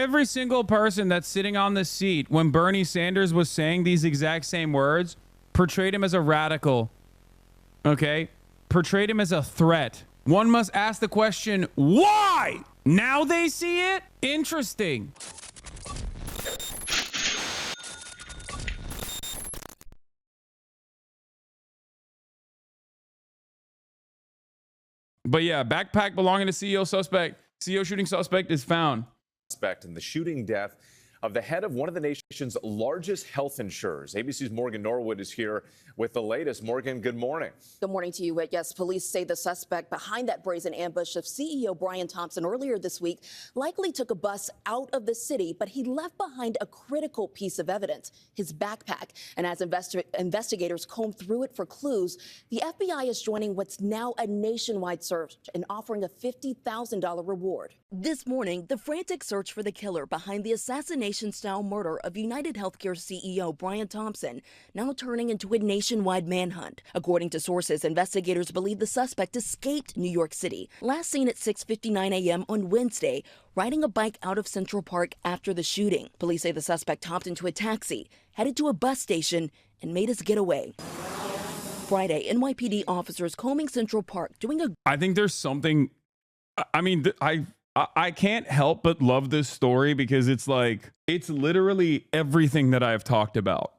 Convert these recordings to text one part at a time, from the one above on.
Every single person that's sitting on the seat when Bernie Sanders was saying these exact same words portrayed him as a radical. Okay? Portrayed him as a threat. One must ask the question, why? Now they see it? Interesting. But yeah, backpack belonging to CEO shooting suspect is found. In the shooting death of the head of one of the nation's largest health insurers. ABC's Morgan Norwood is here with the latest. Morgan, good morning. Good morning to you, Whit. Yes, police say the suspect behind that brazen ambush of CEO Brian Thompson earlier this week likely took a bus out of the city, but he left behind a critical piece of evidence, his backpack. And as investigators comb through it for clues, the FBI is joining what's now a nationwide search and offering a $50,000 reward. This morning, the frantic search for the killer behind the assassination-style murder of UnitedHealthcare CEO Brian Thompson now turning into a nationwide manhunt. According to sources, investigators believe the suspect escaped New York City, last seen at 6:59 a.m. on Wednesday, riding a bike out of Central Park after the shooting. Police say the suspect hopped into a taxi, headed to a bus station, and made his getaway. Friday, NYPD officers combing Central Park doing a... I think there's something... I mean, I can't help but love this story because it's like, it's literally everything that I've talked about,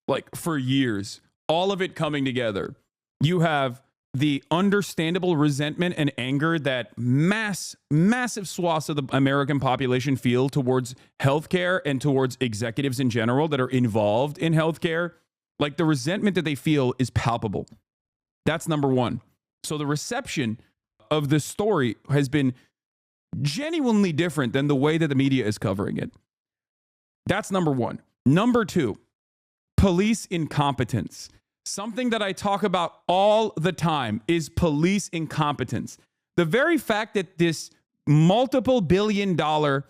like for years, all of it coming together. You have the understandable resentment and anger that massive swaths of the American population feel towards healthcare and towards executives in general that are involved in healthcare. Like the resentment that they feel is palpable. That's number one. So the reception of this story has been genuinely different than the way that the media is covering it. That's number one. Number two, police incompetence. Something that I talk about all the time is police incompetence. The very fact that this multiple billion-dollar,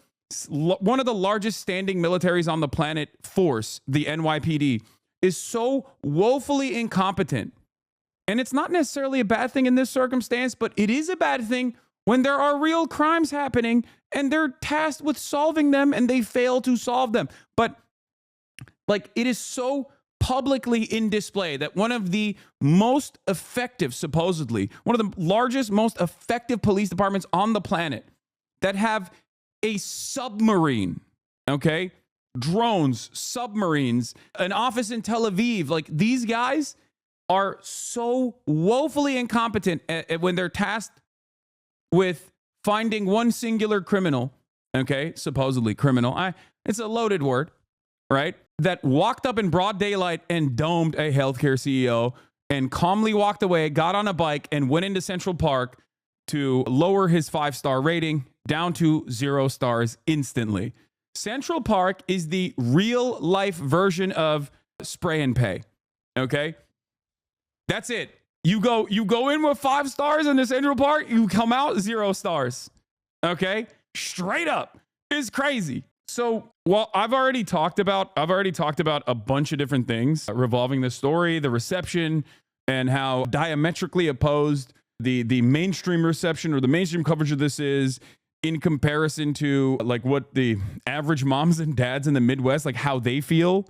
one of the largest standing militaries on the planet force, the NYPD, is so woefully incompetent. And it's not necessarily a bad thing in this circumstance, but it is a bad thing when there are real crimes happening and they're tasked with solving them and they fail to solve them. But like, it is so publicly in display that one of the most effective, supposedly, one of the largest, most effective police departments on the planet that have a submarine, okay? Drones, submarines, an office in Tel Aviv. Like, these guys are so woefully incompetent when they're tasked with finding one singular criminal, okay, supposedly criminal. It's a loaded word, right? That walked up in broad daylight and domed a healthcare CEO and calmly walked away, got on a bike and went into Central Park to lower his 5-star rating down to 0 stars instantly. Central Park is the real life version of spray and pay, okay? That's it. You go in with 5 stars in the Central Park, you come out 0 stars. Okay? Straight up. It's crazy. So, well, I've already talked about a bunch of different things revolving the story, the reception, and how diametrically opposed the mainstream reception or the mainstream coverage of this is in comparison to like what the average moms and dads in the Midwest, like how they feel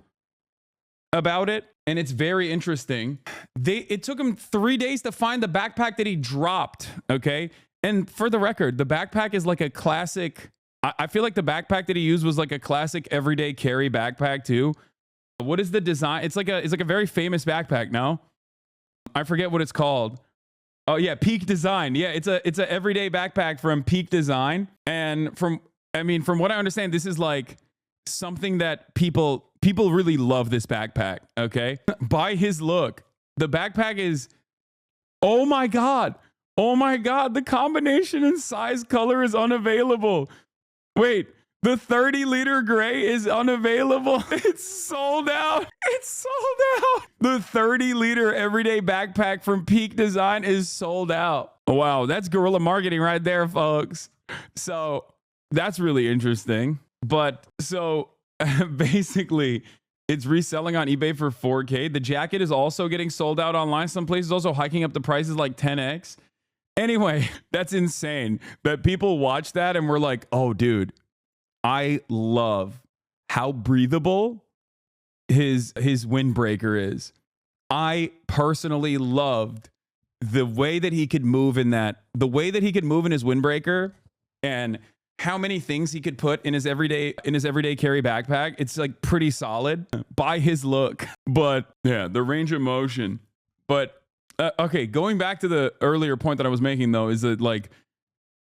about it. And it's very interesting. It took him 3 days to find the backpack that he dropped. Okay. And for the record, the backpack is like a classic. I feel like the backpack that he used was like a classic everyday carry backpack too. What is the design? It's like a very famous backpack. No, I forget what it's called. Oh yeah. Peak Design. Yeah. It's a everyday backpack from Peak Design. And from what I understand, this is like something that people really love this backpack, okay? By his look, the backpack is, oh my God, the combination in size color is unavailable. Wait, the 30-liter gray is unavailable. It's sold out. The 30-liter everyday backpack from Peak Design is sold out. Wow, that's guerrilla marketing right there, folks. So that's really interesting. But so basically, it's reselling on eBay for $4K. The jacket is also getting sold out online. Some places also hiking up the prices like 10x. Anyway, that's insane that people watch that and we're like, oh, dude, I love how breathable his windbreaker is. I personally loved the way that he could move in his windbreaker, and how many things he could put in his everyday carry backpack. It's like pretty solid by his look. But yeah, the range of motion. But okay, going back to the earlier point that I was making though, is that like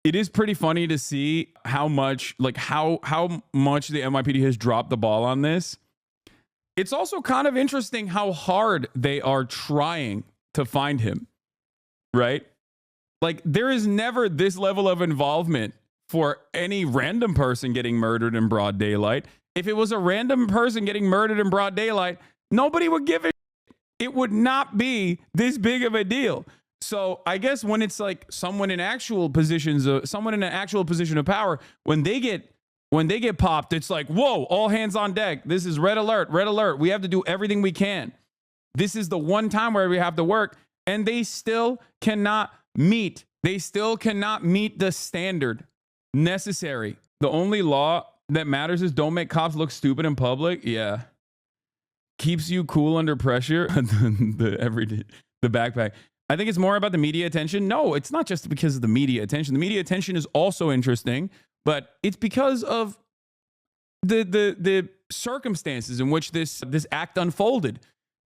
it is pretty funny to see how much the NYPD has dropped the ball on this. It's also kind of interesting how hard they are trying to find him, right? Like there is never this level of involvement for any random person getting murdered in broad daylight. If it was a random person getting murdered in broad daylight, nobody would give a shit. It would not be this big of a deal. So I guess when it's like someone in an actual position of power, when they get popped, it's like, whoa, all hands on deck. This is red alert, red alert. We have to do everything we can. This is the one time where we have to work, and they still cannot meet the standard necessary. The only law that matters is don't make cops look stupid in public. Yeah. Keeps you cool under pressure. the backpack. I think it's more about the media attention. No, it's not just because of the media attention. The media attention is also interesting, but it's because of the circumstances in which this act unfolded.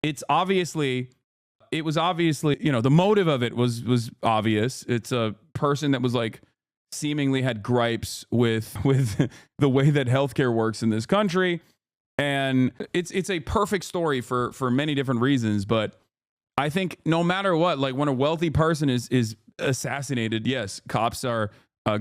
It was obviously, the motive of it was obvious. It's a person that was like seemingly had gripes with the way that healthcare works in this country. And it's a perfect story for many different reasons. But I think no matter what, like when a wealthy person is assassinated, yes, cops are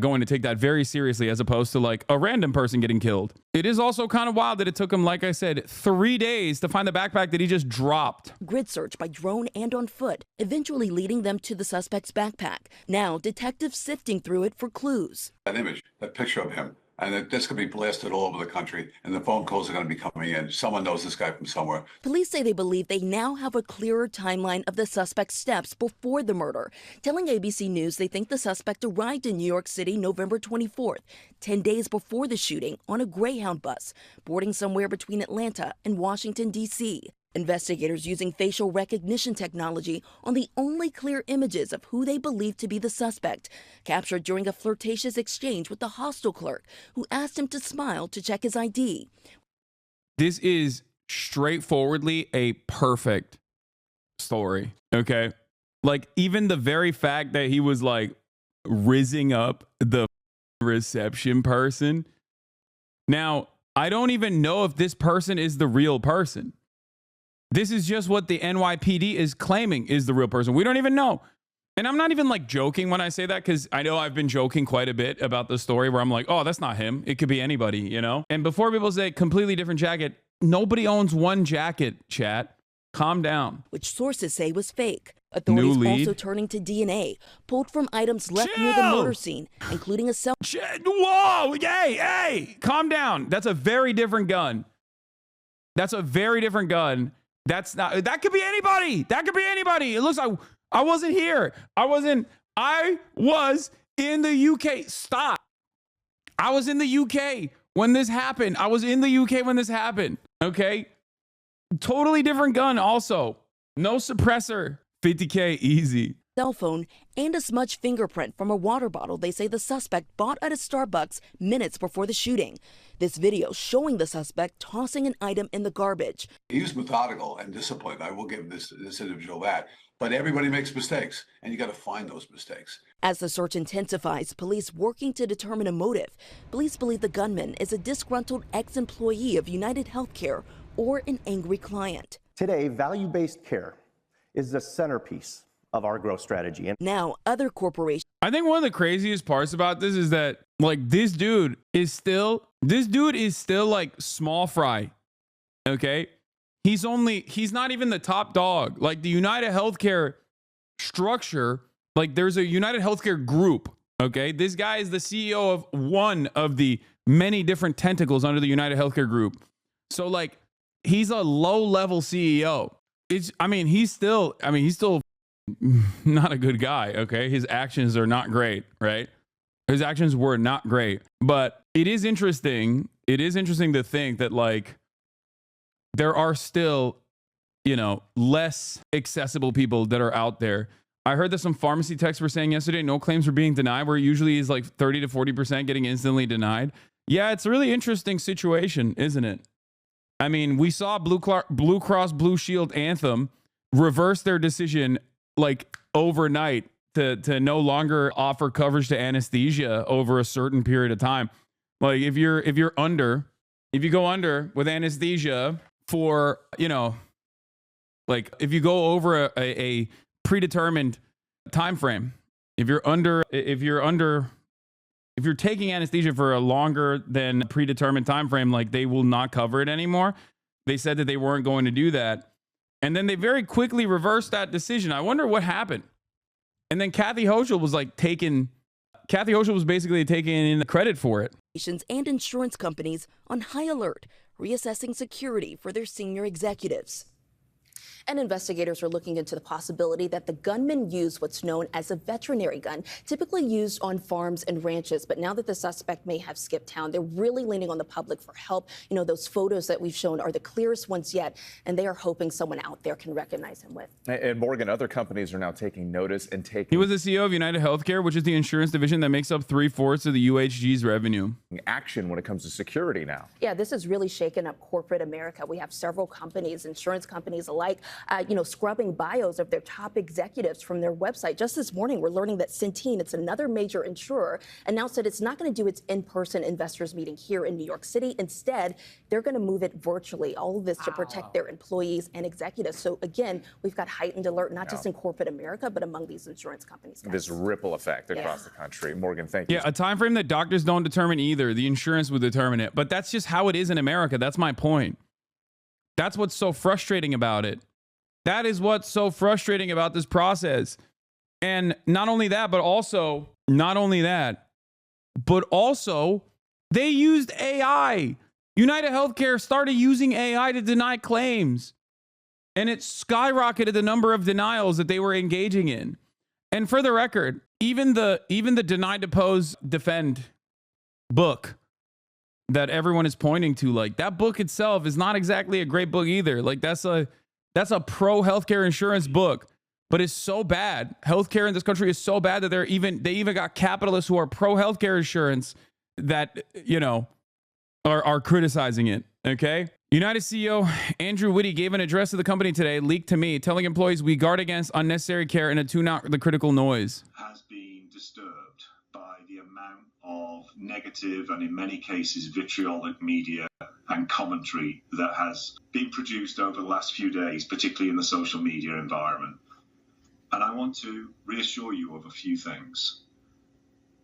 going to take that very seriously, as opposed to like a random person getting killed. It is also kind of wild that it took him, like I said, 3 days to find the backpack that he just dropped. Grid search by drone and on foot, eventually leading them to the suspect's backpack. Now, detectives sifting through it for clues. That image, that picture of him, and this could be blasted all over the country, and the phone calls are going to be coming in. Someone knows this guy from somewhere. Police say they believe they now have a clearer timeline of the suspect's steps before the murder, telling ABC News they think the suspect arrived in New York City November 24th, 10 days before the shooting, on a Greyhound bus, boarding somewhere between Atlanta and Washington, D.C. Investigators using facial recognition technology on the only clear images of who they believe to be the suspect, captured during a flirtatious exchange with the hostel clerk who asked him to smile to check his ID. This is straightforwardly a perfect story, okay? Like even the very fact that he was like rizzing up the reception person. Now, I don't even know if this person is the real person. This is just what the NYPD is claiming is the real person. We don't even know. And I'm not even like joking when I say that, because I know I've been joking quite a bit about the story where I'm like, oh, that's not him. It could be anybody, you know? And before people say completely different jacket, nobody owns one jacket, chat. Calm down. Which sources say was fake. Authorities also turning to DNA pulled from items left near the murder scene, including a cell. Whoa, hey, calm down. That's a very different gun. That's a very different gun. That's not, that could be anybody. That could be anybody. It looks like I wasn't here. I was in the UK. Stop. I was in the UK when this happened. Okay. Totally different gun also. No suppressor. 50K easy. Cell phone and a smudge fingerprint from a water bottle they say the suspect bought at a Starbucks minutes before the shooting. This video showing the suspect tossing an item in the garbage. He was methodical and disciplined. I will give this individual that. But everybody makes mistakes, and you got to find those mistakes. As the search intensifies, police working to determine a motive. Police believe the gunman is a disgruntled ex-employee of UnitedHealthcare or an angry client. Today, value-based care is the centerpiece of our growth strategy. And now other corporations. I think one of the craziest parts about this is that like this dude is still like small fry. Okay. He's not even the top dog. Like the UnitedHealthcare structure, like there's a UnitedHealthcare group. Okay. This guy is the CEO of one of the many different tentacles under the UnitedHealthcare group. So like he's a low level CEO. He's still not a good guy. Okay. His actions are not great. Right. His actions were not great. But it is interesting. It is interesting to think that, like, there are still, you know, less accessible people that are out there. I heard that some pharmacy techs were saying yesterday no claims were being denied, where it usually is like 30 to 40% getting instantly denied. Yeah, it's a really interesting situation, isn't it? I mean, we saw Blue Cross Blue Shield Anthem reverse their decision like overnight to no longer offer coverage to anesthesia over a certain period of time. Like if you go under with anesthesia for, you know, like if you go over a predetermined time frame, if you're taking anesthesia for a longer than predetermined time frame, like they will not cover it anymore. They said that they weren't going to do that. And then they very quickly reversed that decision. I wonder what happened. And then Kathy Hochul was basically taking in the credit for it. And insurance companies on high alert, reassessing security for their senior executives. And investigators are looking into the possibility that the gunman used what's known as a veterinary gun, typically used on farms and ranches. But now that the suspect may have skipped town, they're really leaning on the public for help. You know, those photos that we've shown are the clearest ones yet, and they are hoping someone out there can recognize him with. And Morgan, other companies are now taking notice and taking... He was the CEO of UnitedHealthcare, which is the insurance division that makes up 3/4 of the UHG's revenue. ...action when it comes to security now. Yeah, this has really shaken up corporate America. We have several companies, insurance companies alike, scrubbing bios of their top executives from their website. Just this morning, we're learning that Centene, it's another major insurer, announced that it's not going to do its in-person investors meeting here in New York City. Instead, they're going to move it virtually. All of this to protect their employees and executives. So again, we've got heightened alert, not just in corporate America, but among these insurance companies. This ripple effect across the country. Morgan, thank you. Yeah, a time frame that doctors don't determine either. The insurance would determine it. But that's just how it is in America. That's my point. That's what's so frustrating about it. That is what's so frustrating about this process. And not only that, but also they used AI. UnitedHealthcare started using AI to deny claims. And it skyrocketed the number of denials that they were engaging in. And for the record, even the Deny, Depose, Defend book that everyone is pointing to, like that book itself is not exactly a great book either. Like that's a pro healthcare insurance book, but it's so bad. Healthcare in this country is so bad that they even got capitalists who are pro healthcare insurance that, you know, are criticizing it. Okay. United CEO Andrew Whitty gave an address to the company today, leaked to me, telling employees we guard against unnecessary care and to tune out the critical noise. Has been disturbed by the amount of negative and in many cases vitriolic media and commentary that has been produced over the last few days, particularly in the social media environment. And I want to reassure you of a few things.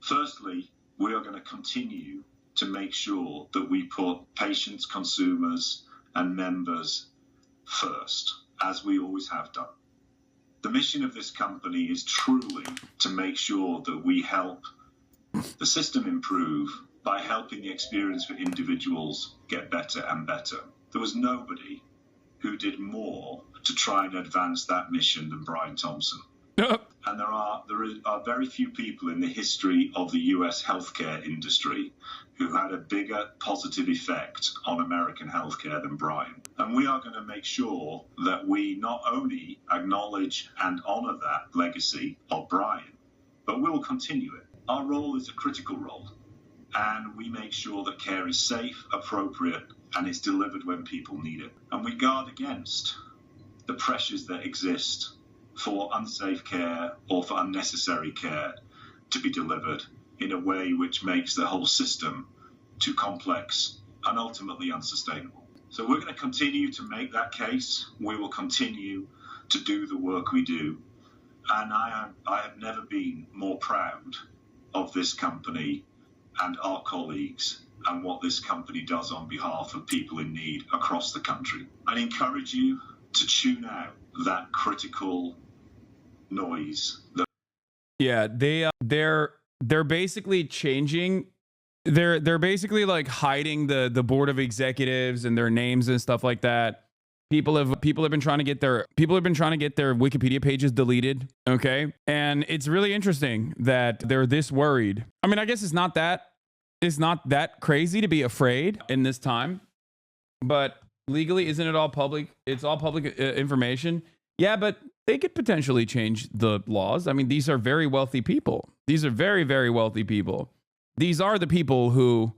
Firstly, we are going to continue to make sure that we put patients, consumers, and members first, as we always have done. The mission of this company is truly to make sure that we help the system improve by helping the experience for individuals get better and better. There was nobody who did more to try and advance that mission than Brian Thompson. And there are very few people in the history of the US healthcare industry who had a bigger positive effect on American healthcare than Brian. And we are going to make sure that we not only acknowledge and honor that legacy of Brian, but we will continue it. Our role is a critical role, and we make sure that care is safe, appropriate, and is delivered when people need it. And we guard against the pressures that exist for unsafe care or for unnecessary care to be delivered in a way which makes the whole system too complex and ultimately unsustainable. So we're going to continue to make that case. We will continue to do the work we do. And I have never been more proud of this company and our colleagues and what this company does on behalf of people in need across the country. I encourage you to tune out that critical noise. Yeah, they're basically changing. They're basically like hiding the board of executives and their names and stuff like that. People have been trying to get their Wikipedia pages deleted. Okay. And it's really interesting that they're this worried. I mean, I guess it's not that crazy to be afraid in this time, but legally, isn't it all public? It's all public information. Yeah, but they could potentially change the laws. I mean, these are very wealthy people. These are very, very wealthy people. These are the people who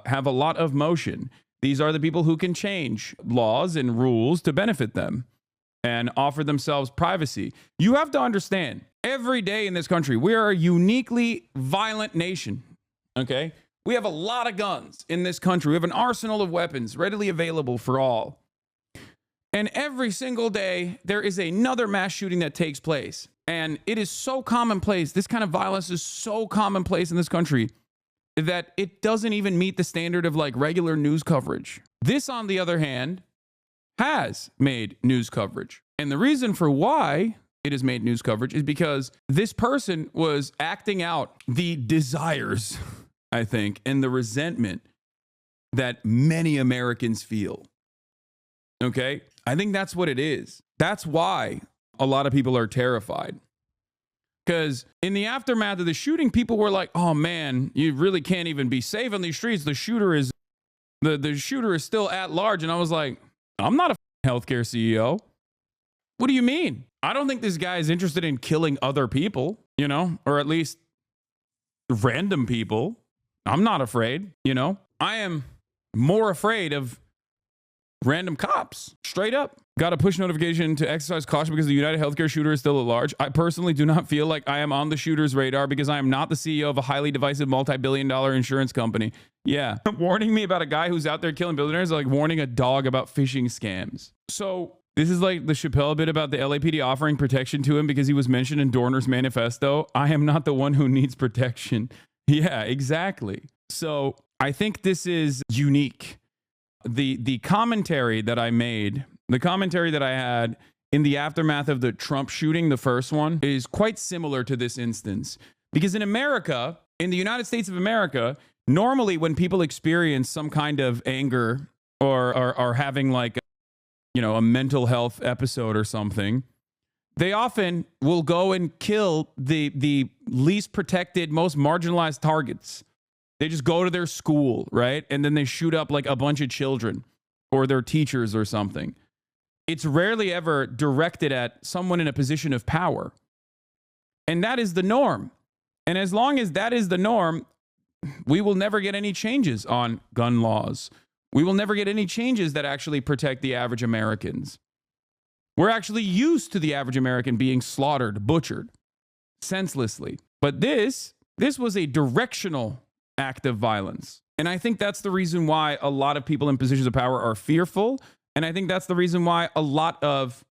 have a lot of motion. These are the people who can change laws and rules to benefit them and offer themselves privacy. You have to understand, every day in this country, we are a uniquely violent nation. Okay? We have a lot of guns in this country. We have an arsenal of weapons readily available for all. And every single day, there is another mass shooting that takes place. And it is so commonplace. This kind of violence is so commonplace in this country that it doesn't even meet the standard of like regular news coverage. This, on the other hand, has made news coverage. And the reason for why it has made news coverage is because this person was acting out the desires, I think, and the resentment that many Americans feel. Okay? I think that's what it is. That's why a lot of people are terrified. Because in the aftermath of the shooting, people were like, oh man, you really can't even be safe on these streets. The shooter is still at large. And I was like, I'm not a healthcare CEO. What do you mean? I don't think this guy is interested in killing other people, or at least random people. I'm not afraid, I am more afraid of random cops, straight up. Got a push notification to exercise caution because the UnitedHealthcare shooter is still at large. I personally do not feel like I am on the shooter's radar because I am not the CEO of a highly divisive multi-billion-dollar insurance company. Yeah. Warning me about a guy who's out there killing billionaires is like warning a dog about phishing scams. So this is like the Chappelle bit about the LAPD offering protection to him because he was mentioned in Dorner's manifesto. I am not the one who needs protection. Yeah, exactly. So I think this is unique. The commentary that I made, the commentary that I had in the aftermath of the Trump shooting, the first one, is quite similar to this instance. Because in America, in the United States of America, normally when people experience some kind of anger or are having like, a mental health episode or something, they often will go and kill the least protected, most marginalized targets. They just go to their school, right? And then they shoot up like a bunch of children or their teachers or something. It's rarely ever directed at someone in a position of power. And that is the norm. And as long as that is the norm, we will never get any changes on gun laws. We will never get any changes that actually protect the average Americans. We're actually used to the average American being slaughtered, butchered, senselessly. But this was a directional act of violence. And I think that's the reason why a lot of people in positions of power are fearful. And I think that's the reason why a lot of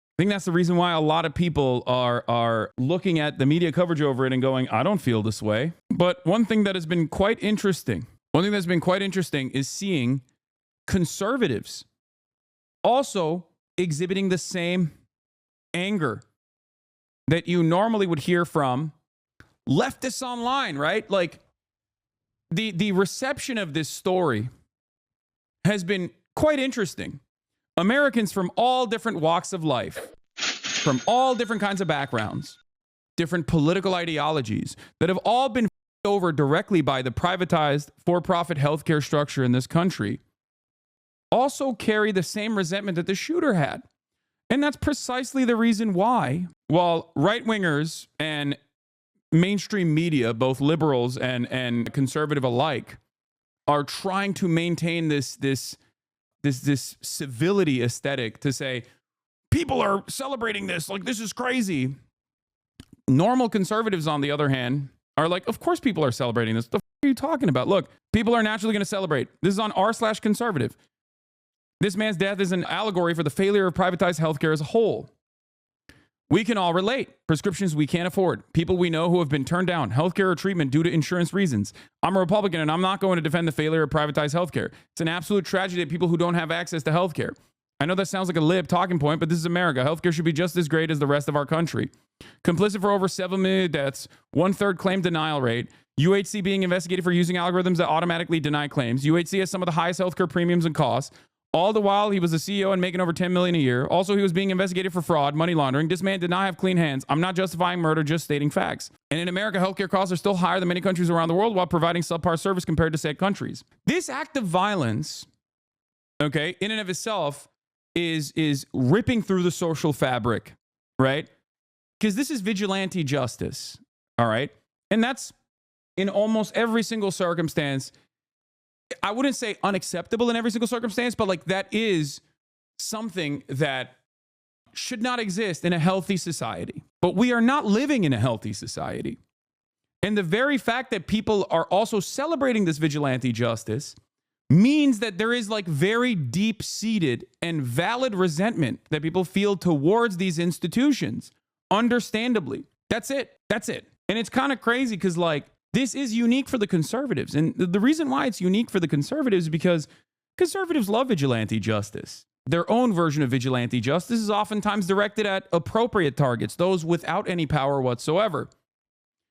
people are looking at the media coverage over it and going, I don't feel this way. But one thing that has been quite interesting is seeing conservatives also exhibiting the same anger that you normally would hear from leftists online, right? Like the reception of this story has been quite interesting. Americans from all different walks of life, from all different kinds of backgrounds, different political ideologies that have all been over directly by the privatized for-profit healthcare structure in this country also carry the same resentment that the shooter had. And that's precisely the reason why, while right-wingers and mainstream media, both liberals and conservative alike, are trying to maintain this civility aesthetic to say, people are celebrating this, like this is crazy. Normal conservatives, on the other hand, are like, of course people are celebrating this. The f are you talking about? Look, people are naturally going to celebrate. This is on r/conservative. This man's death is an allegory for the failure of privatized healthcare as a whole. We can all relate. Prescriptions we can't afford. People we know who have been turned down. Healthcare or treatment due to insurance reasons. I'm a Republican and I'm not going to defend the failure of privatized healthcare. It's an absolute tragedy that people who don't have access to healthcare. I know that sounds like a lib talking point, but this is America. Healthcare should be just as great as the rest of our country. Complicit for over 7 million deaths. 1/3 claim denial rate. UHC being investigated for using algorithms that automatically deny claims. UHC has some of the highest healthcare premiums and costs. All the while, he was a CEO and making over $10 million a year. Also, he was being investigated for fraud, money laundering. This man did not have clean hands. I'm not justifying murder, just stating facts. And in America, healthcare costs are still higher than many countries around the world while providing subpar service compared to said countries. This act of violence, okay, in and of itself is ripping through the social fabric, right? Because this is vigilante justice, all right? And that's in almost every single circumstance. I wouldn't say unacceptable in every single circumstance, but like that is something that should not exist in a healthy society. But we are not living in a healthy society. And the very fact that people are also celebrating this vigilante justice means that there is like very deep-seated and valid resentment that people feel towards these institutions. Understandably. That's it. That's it. And it's kind of crazy because like this is unique for the conservatives. And the reason why it's unique for the conservatives is because conservatives love vigilante justice. Their own version of vigilante justice is oftentimes directed at appropriate targets, those without any power whatsoever.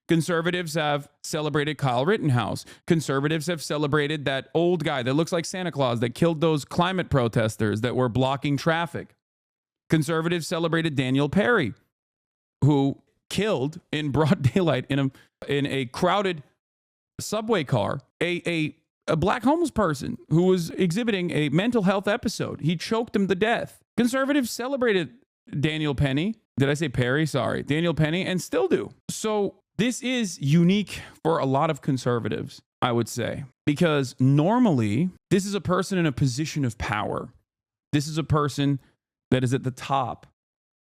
Conservatives have celebrated Kyle Rittenhouse. Conservatives have celebrated that old guy that looks like Santa Claus that killed those climate protesters that were blocking traffic. Conservatives celebrated Daniel Perry, who killed in broad daylight in a crowded subway car a black homeless person who was exhibiting a mental health episode. He choked him to death. Conservatives celebrated Daniel Penny. Did I say Perry? Sorry. Daniel Penny, and still do. So this is unique for a lot of conservatives, I would say, because normally this is a person in a position of power. This is a person that is at the top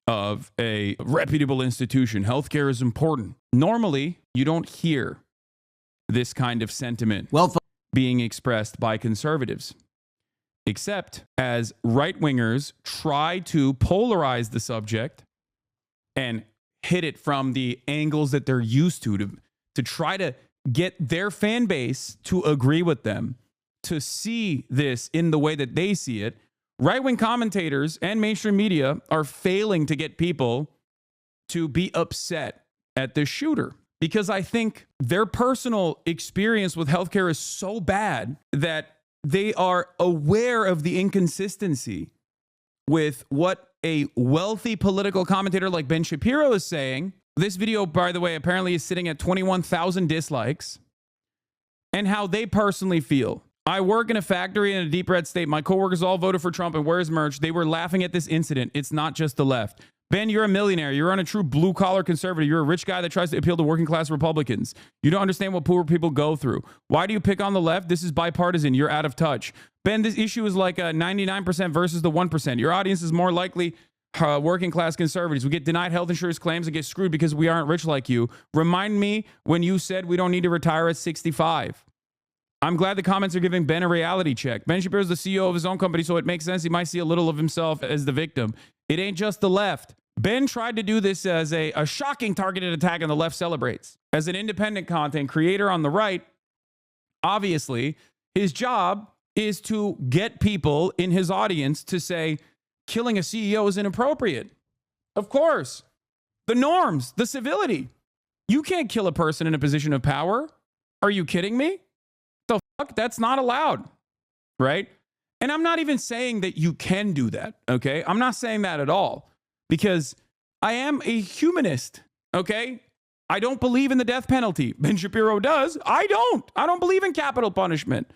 of a reputable institution. Healthcare is important. Normally, you don't hear this kind of sentiment being expressed by conservatives, except as right-wingers try to polarize the subject and hit it from the angles that they're used to try to get their fan base to agree with them, to see this in the way that they see it. Right-wing commentators and mainstream media are failing to get people to be upset at the shooter because I think their personal experience with healthcare is so bad that they are aware of the inconsistency with what a wealthy political commentator like Ben Shapiro is saying. This video, by the way, apparently is sitting at 21,000 dislikes, and how they personally feel. I work in a factory in a deep red state. My coworkers all voted for Trump and wear his merch. They were laughing at this incident. It's not just the left. Ben, you're a millionaire. You're on a true blue-collar conservative. You're a rich guy that tries to appeal to working-class Republicans. You don't understand what poor people go through. Why do you pick on the left? This is bipartisan. You're out of touch. Ben, this issue is like a 99% versus the 1%. Your audience is more likely working-class conservatives. We get denied health insurance claims and get screwed because we aren't rich like you. Remind me when you said we don't need to retire at 65. I'm glad the comments are giving Ben a reality check. Ben Shapiro is the CEO of his own company, so it makes sense he might see a little of himself as the victim. It ain't just the left. Ben tried to do this as a shocking targeted attack, and the left celebrates. As an independent content creator on the right, obviously, his job is to get people in his audience to say, killing a CEO is inappropriate. Of course. The norms, the civility. You can't kill a person in a position of power. Are you kidding me? The fuck? That's not allowed, right? And I'm not even saying that you can do that, okay? I'm not saying that at all because I am a humanist, okay? I don't believe in the death penalty. Ben Shapiro does. I don't. I don't believe in capital punishment.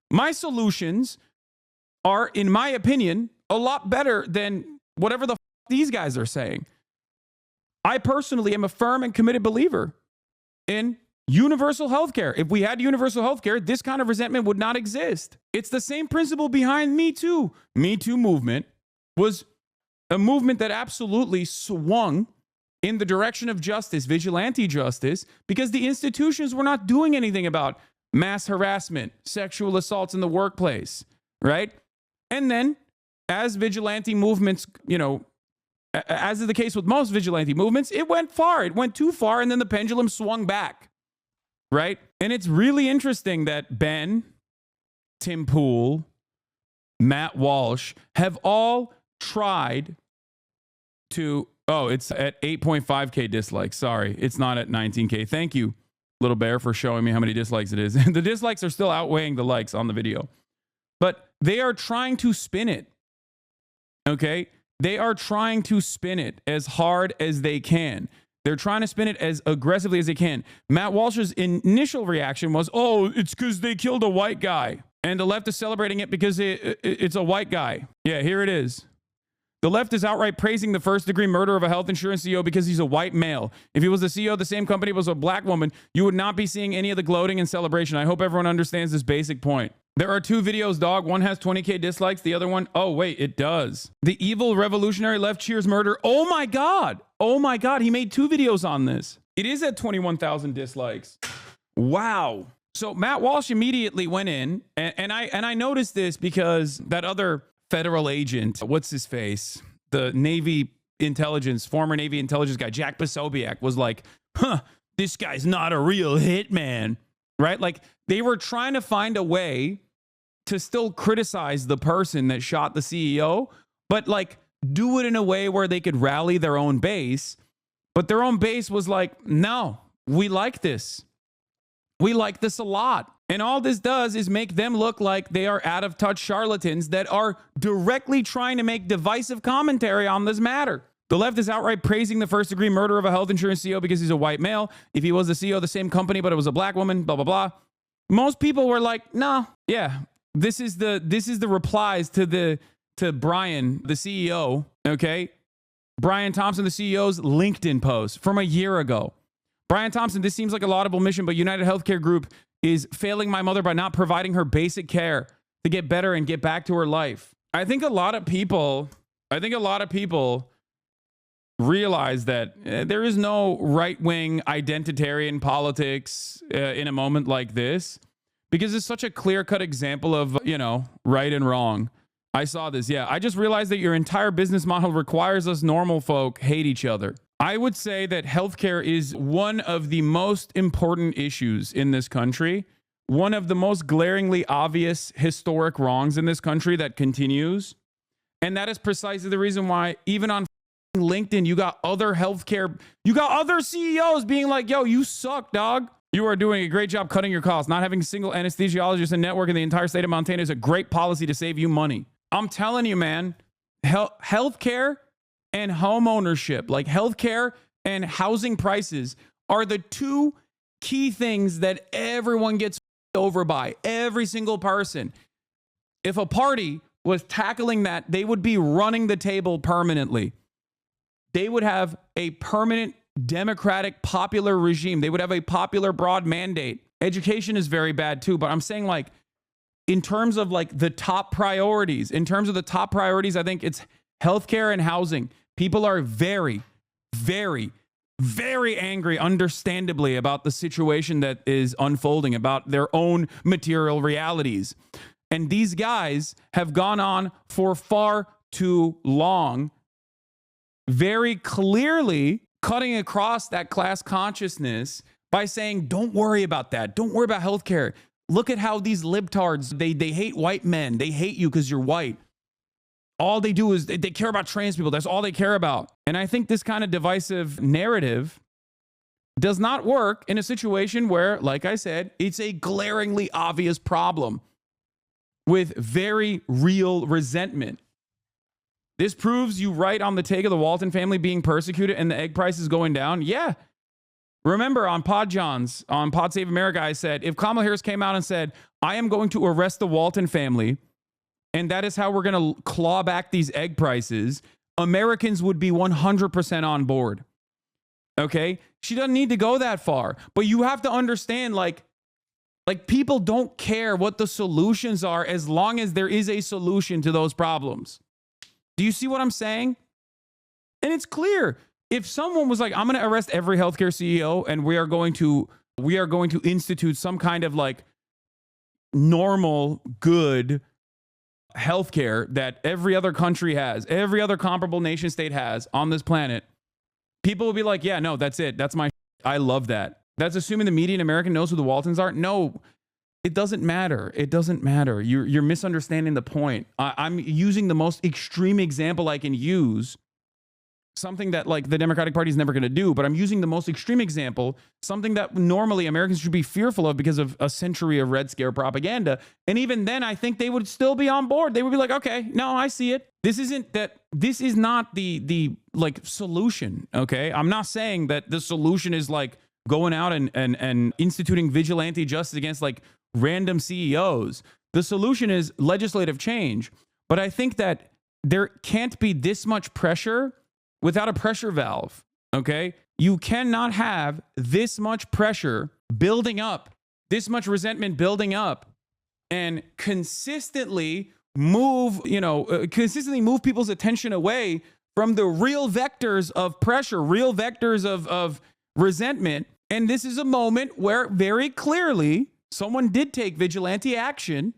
My solutions are, in my opinion, a lot better than whatever the fuck these guys are saying. I personally am a firm and committed believer in universal healthcare. If we had universal healthcare, this kind of resentment would not exist. It's the same principle behind Me Too. Me Too movement was a movement that absolutely swung in the direction of justice, vigilante justice, because the institutions were not doing anything about mass harassment, sexual assaults in the workplace, right? And then as vigilante movements, as is the case with most vigilante movements, it went far. It went too far, and then the pendulum swung back. Right? And it's really interesting that Ben, Tim Pool, Matt Walsh have all tried to, it's at 8.5K dislikes. Sorry, it's not at 19K. Thank you, Little Bear, for showing me how many dislikes it is. The dislikes are still outweighing the likes on the video. But they are trying to spin it. Okay? They are trying to spin it as hard as they can. They're trying to spin it as aggressively as they can. Matt Walsh's initial reaction was, oh, it's because they killed a white guy. And the left is celebrating it because it's a white guy. Yeah, here it is. The left is outright praising the first-degree murder of a health insurance CEO because he's a white male. If he was the CEO of the same company was a black woman, you would not be seeing any of the gloating and celebration. I hope everyone understands this basic point. There are two videos, dog. One has 20K dislikes. The other one, oh, wait, it does. The evil revolutionary left cheers murder. Oh, my God. Oh, my God. He made two videos on this. It is at 21,000 dislikes. Wow. So Matt Walsh immediately went in, and I noticed this because that other federal agent, what's his face? The Navy intelligence, former Navy intelligence guy, Jack Posobiec, was like, this guy's not a real hitman, right? Like, they were trying to find a way to still criticize the person that shot the CEO, but like do it in a way where they could rally their own base. But their own base was like, no, we like this. We like this a lot. And all this does is make them look like they are out of touch charlatans that are directly trying to make divisive commentary on this matter. The left is outright praising the first degree murder of a health insurance CEO because he's a white male. If he was the CEO of the same company, but it was a black woman, blah, blah, blah. Most people were like, no, yeah, this is the replies to Brian, the CEO, okay? Brian Thompson, the CEO's LinkedIn post from a year ago. Brian Thompson, this seems like a laudable mission, but UnitedHealthcare Group is failing my mother by not providing her basic care to get better and get back to her life. I think a lot of people realize that there is no right-wing identitarian politics in a moment like this, because it's such a clear-cut example of, right and wrong. I saw this. Yeah, I just realized that your entire business model requires us normal folk hate each other. I would say that healthcare is one of the most important issues in this country, one of the most glaringly obvious historic wrongs in this country that continues. And that is precisely the reason why even on LinkedIn, you got other CEOs being like, yo, you suck, dog. You are doing a great job cutting your costs. Not having a single anesthesiologist and network in the entire state of Montana is a great policy to save you money. I'm telling you, man, healthcare and home ownership, like healthcare and housing prices, are the two key things that everyone gets over by, every single person. If a party was tackling that, they would be running the table permanently. They would have a permanent democratic popular regime. They would have a popular broad mandate. Education is very bad too, but I'm saying, like, in terms of like the top priorities, I think it's healthcare and housing. People are very, very, very angry, understandably, about the situation that is unfolding, about their own material realities. And these guys have gone on for far too long, very clearly cutting across that class consciousness by saying, don't worry about that. Don't worry about healthcare. Look at how these libtards, they hate white men. They hate you because you're white. All they do is they care about trans people. That's all they care about. And I think this kind of divisive narrative does not work in a situation where, like I said, it's a glaringly obvious problem with very real resentment. This proves you right on the take of the Walton family being persecuted and the egg prices going down. Yeah. Remember on Pod Save America, I said, if Kamala Harris came out and said, I am going to arrest the Walton family, and that is how we're going to claw back these egg prices, Americans would be 100% on board. Okay? She doesn't need to go that far. But you have to understand, like people don't care what the solutions are as long as there is a solution to those problems. Do you see what I'm saying? And it's clear. If someone was like, I'm going to arrest every healthcare CEO and we are going to institute some kind of like normal, good healthcare that every other country has, every other comparable nation state has on this planet, people will be like, yeah, no, that's it. That's my I love that. That's assuming the median American knows who the Waltons are. No, it doesn't matter. It doesn't matter. You're misunderstanding the point. I'm using the most extreme example I can use something that like the Democratic Party is never going to do, but I'm using the most extreme example, something that normally Americans should be fearful of because of a century of Red Scare propaganda. And even then, I think they would still be on board. They would be like, okay, no, I see it. This is not the like solution. Okay. I'm not saying that the solution is like going out and instituting vigilante justice against like random CEOs. The solution is legislative change. But I think that there can't be this much pressure without a pressure valve, okay? You cannot have this much pressure building up, this much resentment building up, and consistently move people's attention away from the real vectors of pressure, real vectors of resentment. And this is a moment where very clearly someone did take vigilante action,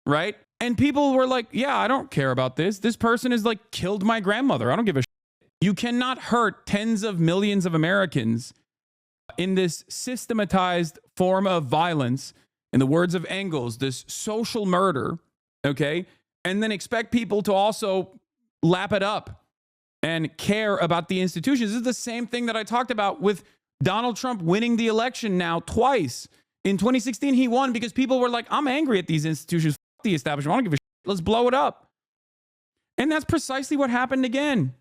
right? And people were like, yeah, I don't care about this. This person has like killed my grandmother. I don't give a shit. You cannot hurt tens of millions of Americans in this systematized form of violence, in the words of Engels, this social murder, okay? And then expect people to also lap it up and care about the institutions. This is the same thing that I talked about with Donald Trump winning the election now twice. In 2016, he won because people were like, I'm angry at these institutions. F the establishment. I don't give a shit. Let's blow it up. And that's precisely what happened again.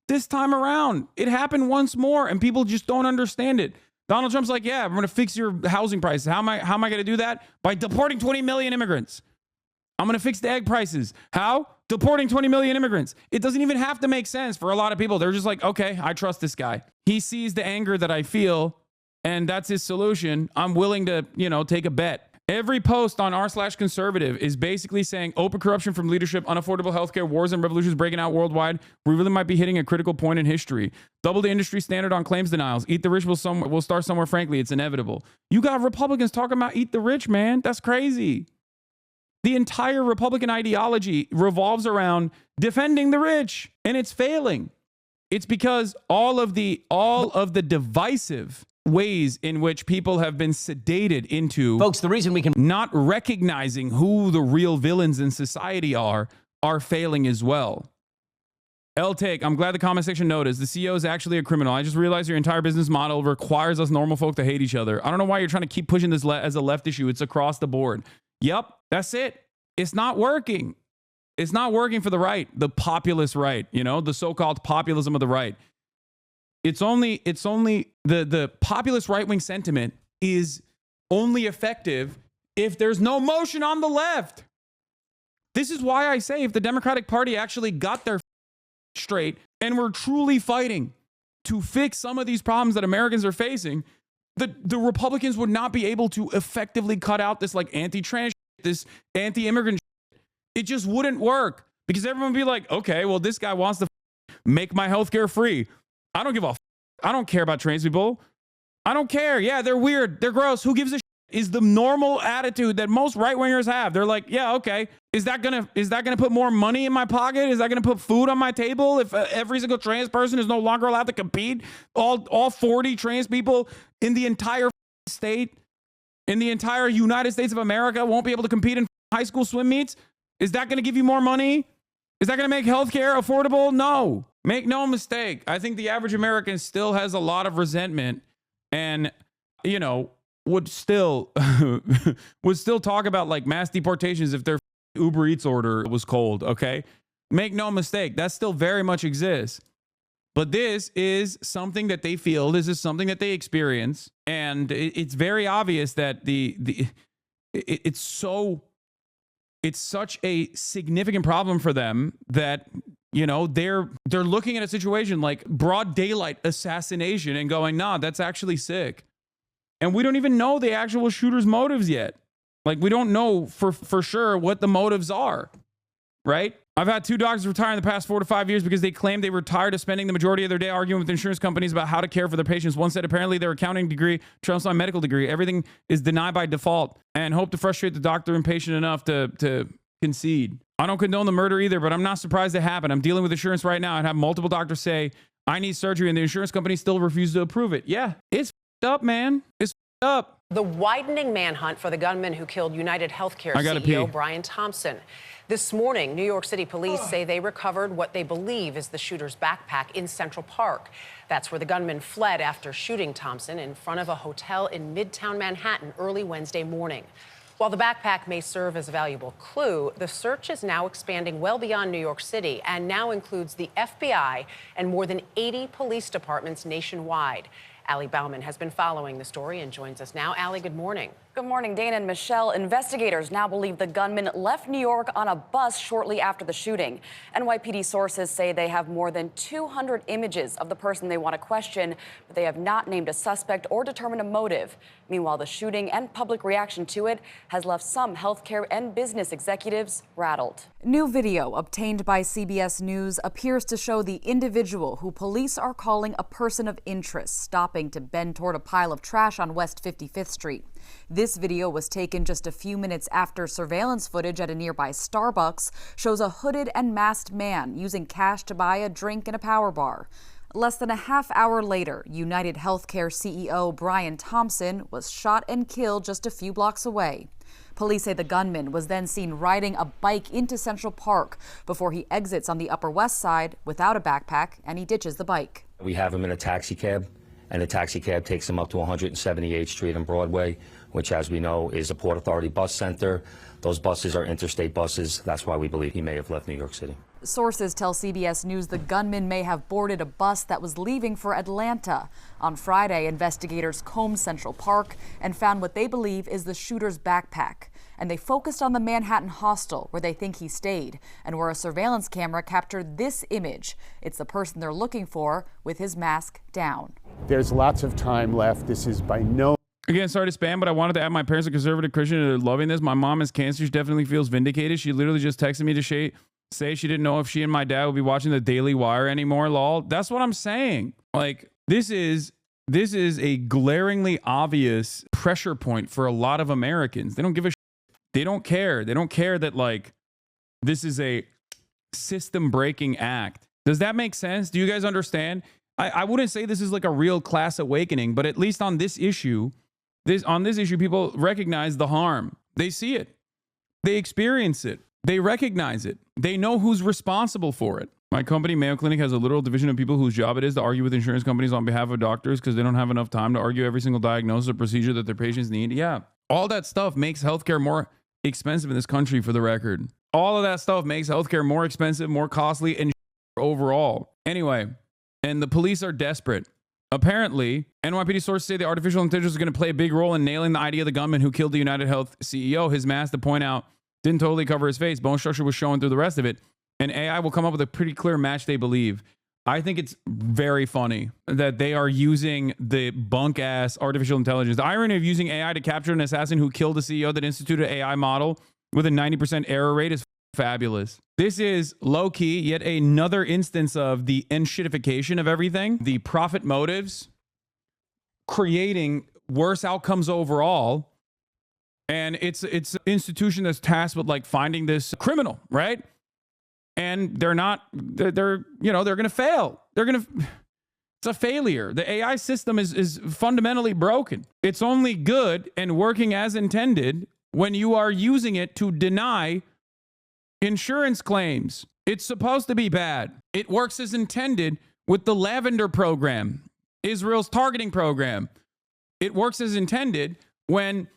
This time around, it happened once more, and people just don't understand it. Donald Trump's like, yeah, we're going to fix your housing prices. How am I going to do that? By deporting 20 million immigrants. I'm going to fix the egg prices. How? Deporting 20 million immigrants. It doesn't even have to make sense for a lot of people. They're just like, okay, I trust this guy. He sees the anger that I feel, and that's his solution. I'm willing to, take a bet. Every post on r/conservative is basically saying open corruption from leadership, unaffordable healthcare, wars and revolutions breaking out worldwide. We really might be hitting a critical point in history. Double the industry standard on claims denials. Eat the rich will start somewhere. Frankly, it's inevitable. You got Republicans talking about eat the rich, man. That's crazy. The entire Republican ideology revolves around defending the rich, and it's failing. It's because all of the divisive ways in which people have been sedated into, folks, the reason we can not recognizing who the real villains in society are failing as well. L-Take, I'm glad the comment section noticed the CEO is actually a criminal. I just realized your entire business model requires us normal folk to hate each other. I don't know why you're trying to keep pushing this as a left issue. It's across the board. Yep, that's it. It's not working. It's not working for the right, the populist right, the so-called populism of the right. It's only the populist right-wing sentiment is only effective if there's no motion on the left. This is why I say if the Democratic Party actually got their straight and were truly fighting to fix some of these problems that Americans are facing, the Republicans would not be able to effectively cut out this like anti-trans, this anti-immigrant. It just wouldn't work because everyone would be like, okay, well, this guy wants to make my healthcare free. I don't give a I don't care about trans people. I don't care. Yeah, they're weird. They're gross. Who gives a shit? Is the normal attitude that most right-wingers have. They're like, yeah, okay. Is that gonna put more money in my pocket? Is that gonna put food on my table if every single trans person is no longer allowed to compete? All 40 trans people in the entire state, in the entire United States of America won't be able to compete in high school swim meets? Is that gonna give you more money? Is that gonna make healthcare affordable? No. Make no mistake. I think the average American still has a lot of resentment and, would still talk about like mass deportations if their Uber Eats order was cold, okay? Make no mistake. That still very much exists. But this is something that they feel. This is something that they experience. And it's very obvious that it's such a significant problem for them that they're looking at a situation like broad daylight assassination and going, nah, that's actually sick. And we don't even know the actual shooter's motives yet. Like, we don't know for sure what the motives are, right? I've had 2 doctors retire in the past 4 to 5 years because they claimed they were tired of spending the majority of their day arguing with insurance companies about how to care for their patients. One said apparently their accounting degree trumps my medical degree. Everything is denied by default and hope to frustrate the doctor impatient enough to concede. I don't condone the murder either, but I'm not surprised it happened. I'm dealing with insurance right now and have multiple doctors say, I need surgery, and the insurance company still refuses to approve it. Yeah, it's up, man. It's up. The widening manhunt for the gunman who killed UnitedHealthcare CEO Brian Thompson. This morning, New York City police say they recovered what they believe is the shooter's backpack in Central Park. That's where the gunman fled after shooting Thompson in front of a hotel in Midtown Manhattan early Wednesday morning. While the backpack may serve as a valuable clue, the search is now expanding well beyond New York City and now includes the FBI and more than 80 police departments nationwide. Allie Bauman has been following the story and joins us now. Allie, good morning. Good morning, Dana and Michelle. Investigators now believe the gunman left New York on a bus shortly after the shooting. NYPD sources say they have more than 200 images of the person they want to question, but they have not named a suspect or determined a motive. Meanwhile, the shooting and public reaction to it has left some healthcare and business executives rattled. New video obtained by CBS News appears to show the individual who police are calling a person of interest stopping to bend toward a pile of trash on West 55th Street. This video was taken just a few minutes after surveillance footage at a nearby Starbucks shows a hooded and masked man using cash to buy a drink in a power bar. Less than a half hour later, UnitedHealthcare CEO Brian Thompson was shot and killed just a few blocks away. Police say the gunman was then seen riding a bike into Central Park before he exits on the Upper West Side without a backpack, and he ditches the bike. We have him in a taxi cab, and the taxi cab takes him up to 178th Street and Broadway, which, as we know, is a Port Authority bus center. Those buses are interstate buses. That's why we believe he may have left New York City. Sources tell CBS News the gunman may have boarded a bus that was leaving for Atlanta. On Friday, investigators combed Central Park and found what they believe is the shooter's backpack. And they focused on the Manhattan hostel where they think he stayed and where a surveillance camera captured this image. It's the person they're looking for with his mask down. There's lots of time left. This is by no... Again, sorry to spam, but I wanted to add my parents are conservative Christian and they're loving this. My mom has cancer. She definitely feels vindicated. She literally just texted me to say she didn't know if she and my dad would be watching the Daily Wire anymore. Lol. That's what I'm saying. Like, this is a glaringly obvious pressure point for a lot of Americans. They don't give a shit. They don't care. They don't care that, like, this is a system-breaking act. Does that make sense? Do you guys understand? I wouldn't say this is like a real class awakening, but at least on this issue, people recognize the harm. They see it. They experience it. They recognize it. They know who's responsible for it. My company, Mayo Clinic, has a literal division of people whose job it is to argue with insurance companies on behalf of doctors because they don't have enough time to argue every single diagnosis or procedure that their patients need. Yeah. All that stuff makes healthcare more expensive in this country, for the record. All of that stuff makes healthcare more expensive, more costly, and overall. Anyway, and the police are desperate. Apparently, NYPD sources say the artificial intelligence is going to play a big role in nailing the idea of the gunman who killed the UnitedHealth CEO. His mask, to point out, didn't totally cover his face. Bone structure was showing through the rest of it. And AI will come up with a pretty clear match, they believe. I think it's very funny that they are using the bunk-ass artificial intelligence. The irony of using AI to capture an assassin who killed a CEO that instituted an AI model with a 90% error rate is fabulous. This is low-key, yet another instance of the enshittification of everything. The profit motives creating worse outcomes overall. And it's an institution that's tasked with, like, finding this criminal, right? And they're going to fail. It's a failure. The AI system is fundamentally broken. It's only good and working as intended when you are using it to deny insurance claims. It's supposed to be bad. It works as intended with the Lavender program, Israel's targeting program. It works as intended when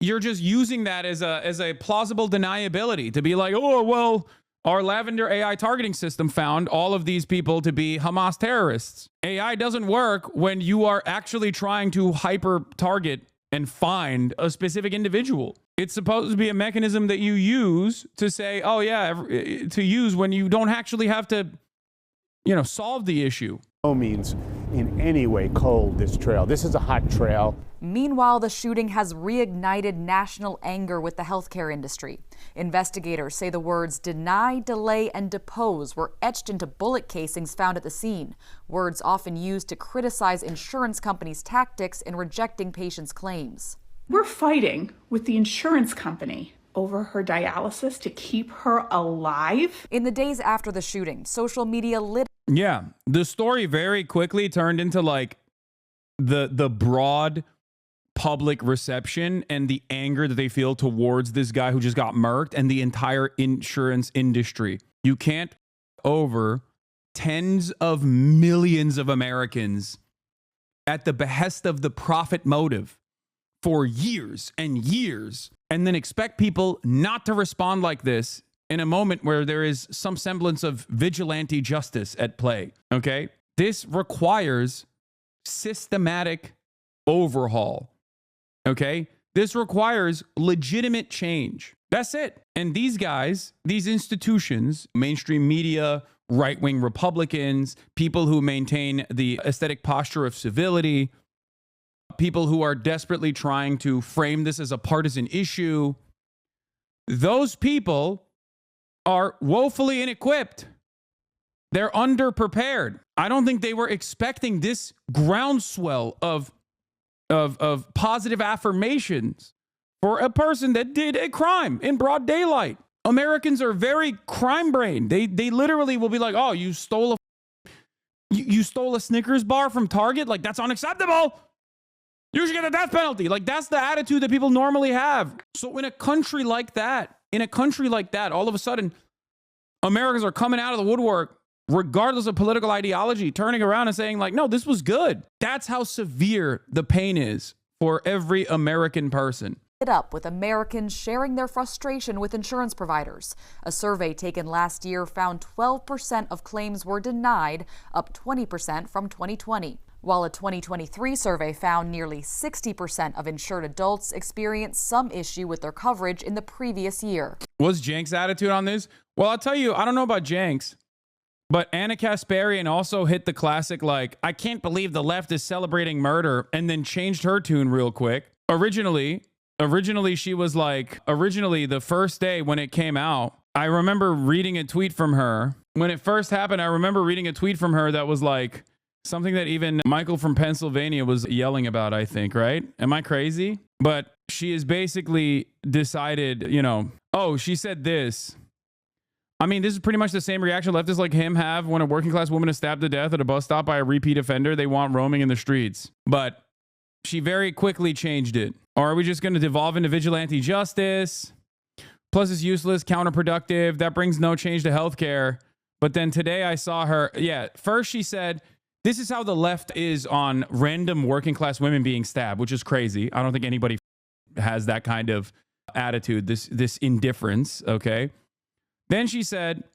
you're just using that as a plausible deniability to be like, oh, well, our Lavender AI targeting system found all of these people to be Hamas terrorists. AI doesn't work when you are actually trying to hyper target and find a specific individual. It's supposed to be a mechanism that you use to say, oh yeah, to use when you don't actually have to, solve the issue. No means in any way cold, this trail. This is a hot trail. Meanwhile, the shooting has reignited national anger with the healthcare industry. Investigators say the words deny, delay, and depose were etched into bullet casings found at the scene, words often used to criticize insurance companies' tactics in rejecting patients' claims. We're fighting with the insurance company over her dialysis to keep her alive. In the days after the shooting, social media lit. Yeah, the story very quickly turned into like the broad public reception and the anger that they feel towards this guy who just got murked and the entire insurance industry. You can't over tens of millions of Americans at the behest of the profit motive for years and years, and then expect people not to respond like this in a moment where there is some semblance of vigilante justice at play. Okay? This requires systematic overhaul. Okay? This requires legitimate change. That's it. And these guys, these institutions, mainstream media, right-wing Republicans, people who maintain the aesthetic posture of civility, people who are desperately trying to frame this as a partisan issue, those people are woefully inequipped. They're underprepared. I don't think they were expecting this groundswell of positive affirmations for a person that did a crime in broad daylight. Americans are very crime-brained. They literally will be like, "Oh, you stole a Snickers bar from Target? Like, that's unacceptable. You should get a death penalty." Like, that's the attitude that people normally have. So in a country like that, all of a sudden, Americans are coming out of the woodwork, regardless of political ideology, turning around and saying like, "No, this was good." That's how severe the pain is for every American person. Up with Americans sharing their frustration with insurance providers. A survey taken last year found 12% of claims were denied, up 20% from 2020. While a 2023 survey found nearly 60% of insured adults experienced some issue with their coverage in the previous year. What's Jenks' attitude on this? Well, I'll tell you, I don't know about Jenks, but Anna Kasparian also hit the classic, like, "I can't believe the left is celebrating murder," and then changed her tune real quick. Originally, she was like, the first day when it came out, I remember reading a tweet from her. When it first happened, I remember reading a tweet from her that was like something that even Michael from Pennsylvania was yelling about, I think, right? Am I crazy? But she has basically decided, she said this. I mean, this is pretty much the same reaction leftists like him have when a working class woman is stabbed to death at a bus stop by a repeat offender they want roaming in the streets. But she very quickly changed it. Or are we just going to devolve into vigilante justice? Plus, it's useless, counterproductive. That brings no change to healthcare. But then today I saw her. First she said, this is how the left is on random working class women being stabbed, which is crazy. I don't think anybody has that kind of attitude, this indifference, okay? Then she said,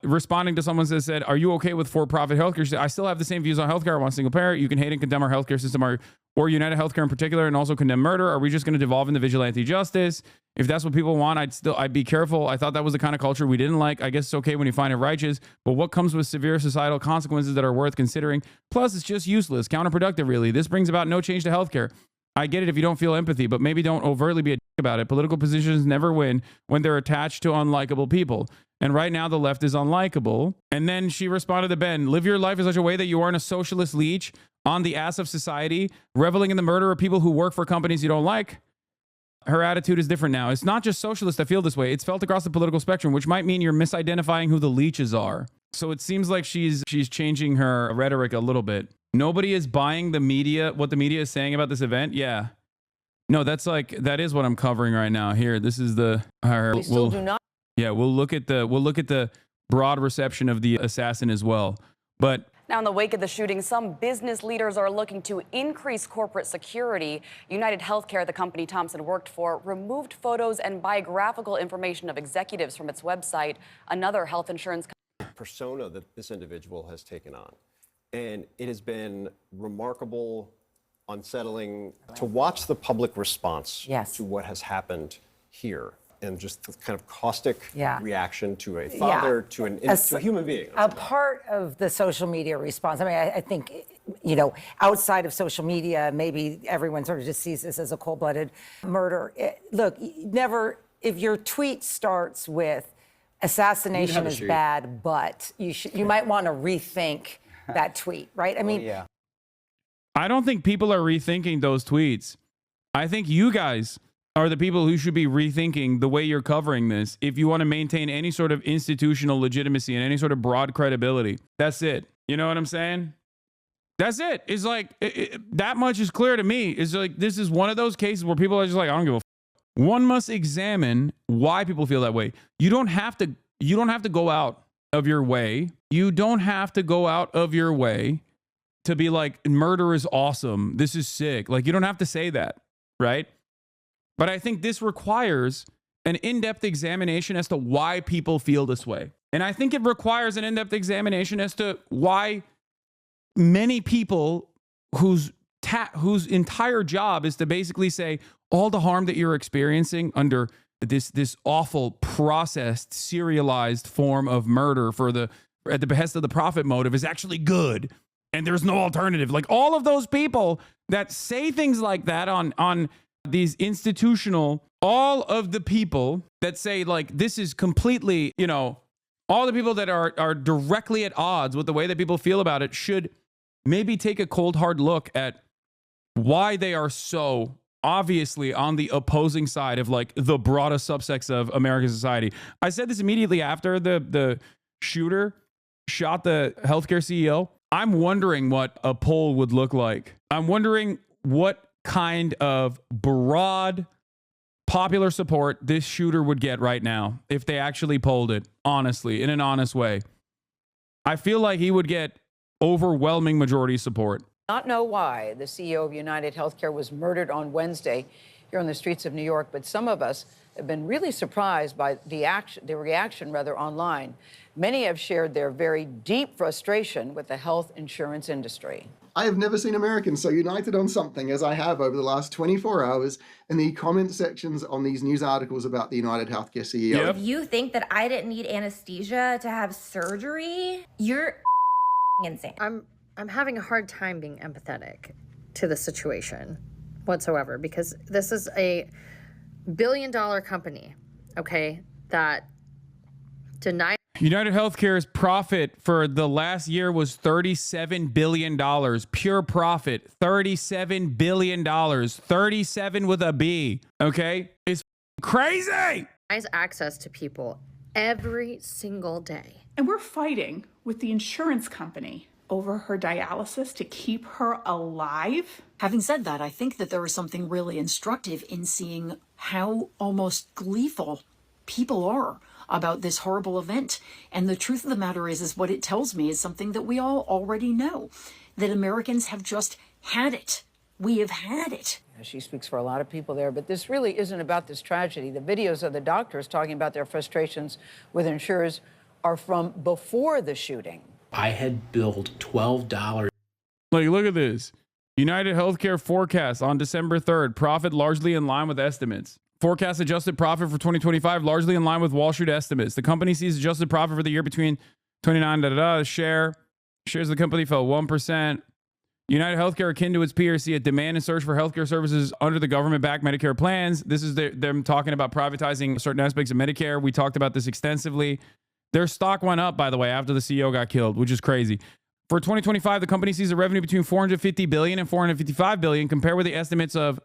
responding to someone that said, "Are you okay with for-profit healthcare?" She said, "I still have the same views on healthcare. I want single parent. You can hate and condemn our healthcare system or UnitedHealthcare in particular, and also condemn murder. Are we just going to devolve into vigilante justice? If that's what people want, I'd be careful. I thought that was the kind of culture we didn't like. I guess it's okay when you find it righteous, but what comes with severe societal consequences that are worth considering? Plus, it's just useless, counterproductive, really. This brings about no change to healthcare. I get it if you don't feel empathy, but maybe don't overtly be a dick about it. Political positions never win when they're attached to unlikable people. And right now, the left is unlikable." And then she responded to Ben, "Live your life in such a way that you aren't a socialist leech on the ass of society, reveling in the murder of people who work for companies you don't like." Her attitude is different now. It's not just socialists that feel this way. It's felt across the political spectrum, which might mean you're misidentifying who the leeches are. So it seems like she's changing her rhetoric a little bit. Nobody is buying the media, what the media is saying about this event. Yeah. No, that is what I'm covering right now. Here, this is the... We still do not. Yeah, we'll look at the broad reception of the assassin as well. But now, in the wake of the shooting, some business leaders are looking to increase corporate security. UnitedHealthcare, the company Thompson worked for, removed photos and biographical information of executives from its website. Another health insurance persona that this individual has taken on. And it has been remarkable, unsettling to watch the public response to what has happened here. And just the kind of caustic reaction to a father, to a human being. A part of the social media response. I mean, I think, outside of social media, maybe everyone sort of just sees this as a cold-blooded murder. Look, if your tweet starts with assassination is bad, but you might want to rethink that tweet, right? I mean, I don't think people are rethinking those tweets. I think you guys are the people who should be rethinking the way you're covering this if you want to maintain any sort of institutional legitimacy and any sort of broad credibility. That's it. You know what I'm saying? That's it. It's like that much is clear to me. It's like this is one of those cases where people are just like, I don't give a f. One must examine why people feel that way. You don't have to go out of your way. You don't have to go out of your way to be like, murder is awesome. This is sick. Like, you don't have to say that, right? But I think this requires an in-depth examination as to why people feel this way. And I think it requires an in-depth examination as to why many people whose entire job is to basically say all the harm that you're experiencing under this awful processed serialized form of murder at the behest of the profit motive is actually good and there's no alternative. Like, all of those people that say things like that on these institutional, all of the people that say like this is completely, all the people that are directly at odds with the way that people feel about it should maybe take a cold hard look at why they are so obviously on the opposing side of like the broadest subsects of American society. I said this immediately after the shooter shot the healthcare CEO. I'm wondering what a poll would look like. I'm wondering what kind of broad popular support this shooter would get right now if they actually polled it honestly, in an honest way. I feel like he would get overwhelming majority support. Not know why the CEO of UnitedHealthcare was murdered on Wednesday here on the streets of New York, but some of us have been really surprised by the reaction online. Many have shared their very deep frustration with the health insurance industry. I have never seen Americans so united on something as I have over the last 24 hours in the comment sections on these news articles about the UnitedHealthcare CEO. If you think that I didn't need anesthesia to have surgery, you're insane. I'm having a hard time being empathetic to the situation whatsoever, because this is a billion-dollar company, okay, that denied. UnitedHealthcare's profit for the last year was $37 billion. Pure profit, $37 billion. 37 with a B, okay? It's crazy. Has access to people every single day. And we're fighting with the insurance company over her dialysis to keep her alive. Having said that, I think that there is something really instructive in seeing how almost gleeful people are about this horrible event. And the truth of the matter is what it tells me is something that we all already know, that Americans have just had it. We have had it. She speaks for a lot of people there, but this really isn't about this tragedy. The videos of the doctors talking about their frustrations with insurers are from before the shooting. I had billed $12. Like, look at this. UnitedHealthcare forecast on December 3rd, profit largely in line with estimates. Forecast adjusted profit for 2025 largely in line with Wall Street estimates. The company sees adjusted profit for the year between 29 shares of the company fell 1%. UnitedHealthcare, akin to its peers, see a demand and surge for healthcare services under the government-backed Medicare plans. This is them talking about privatizing certain aspects of Medicare. We talked about this extensively. Their stock went up, by the way, after the CEO got killed, which is crazy. For 2025, the company sees a revenue between $450 billion and $455 billion, compared with the estimates of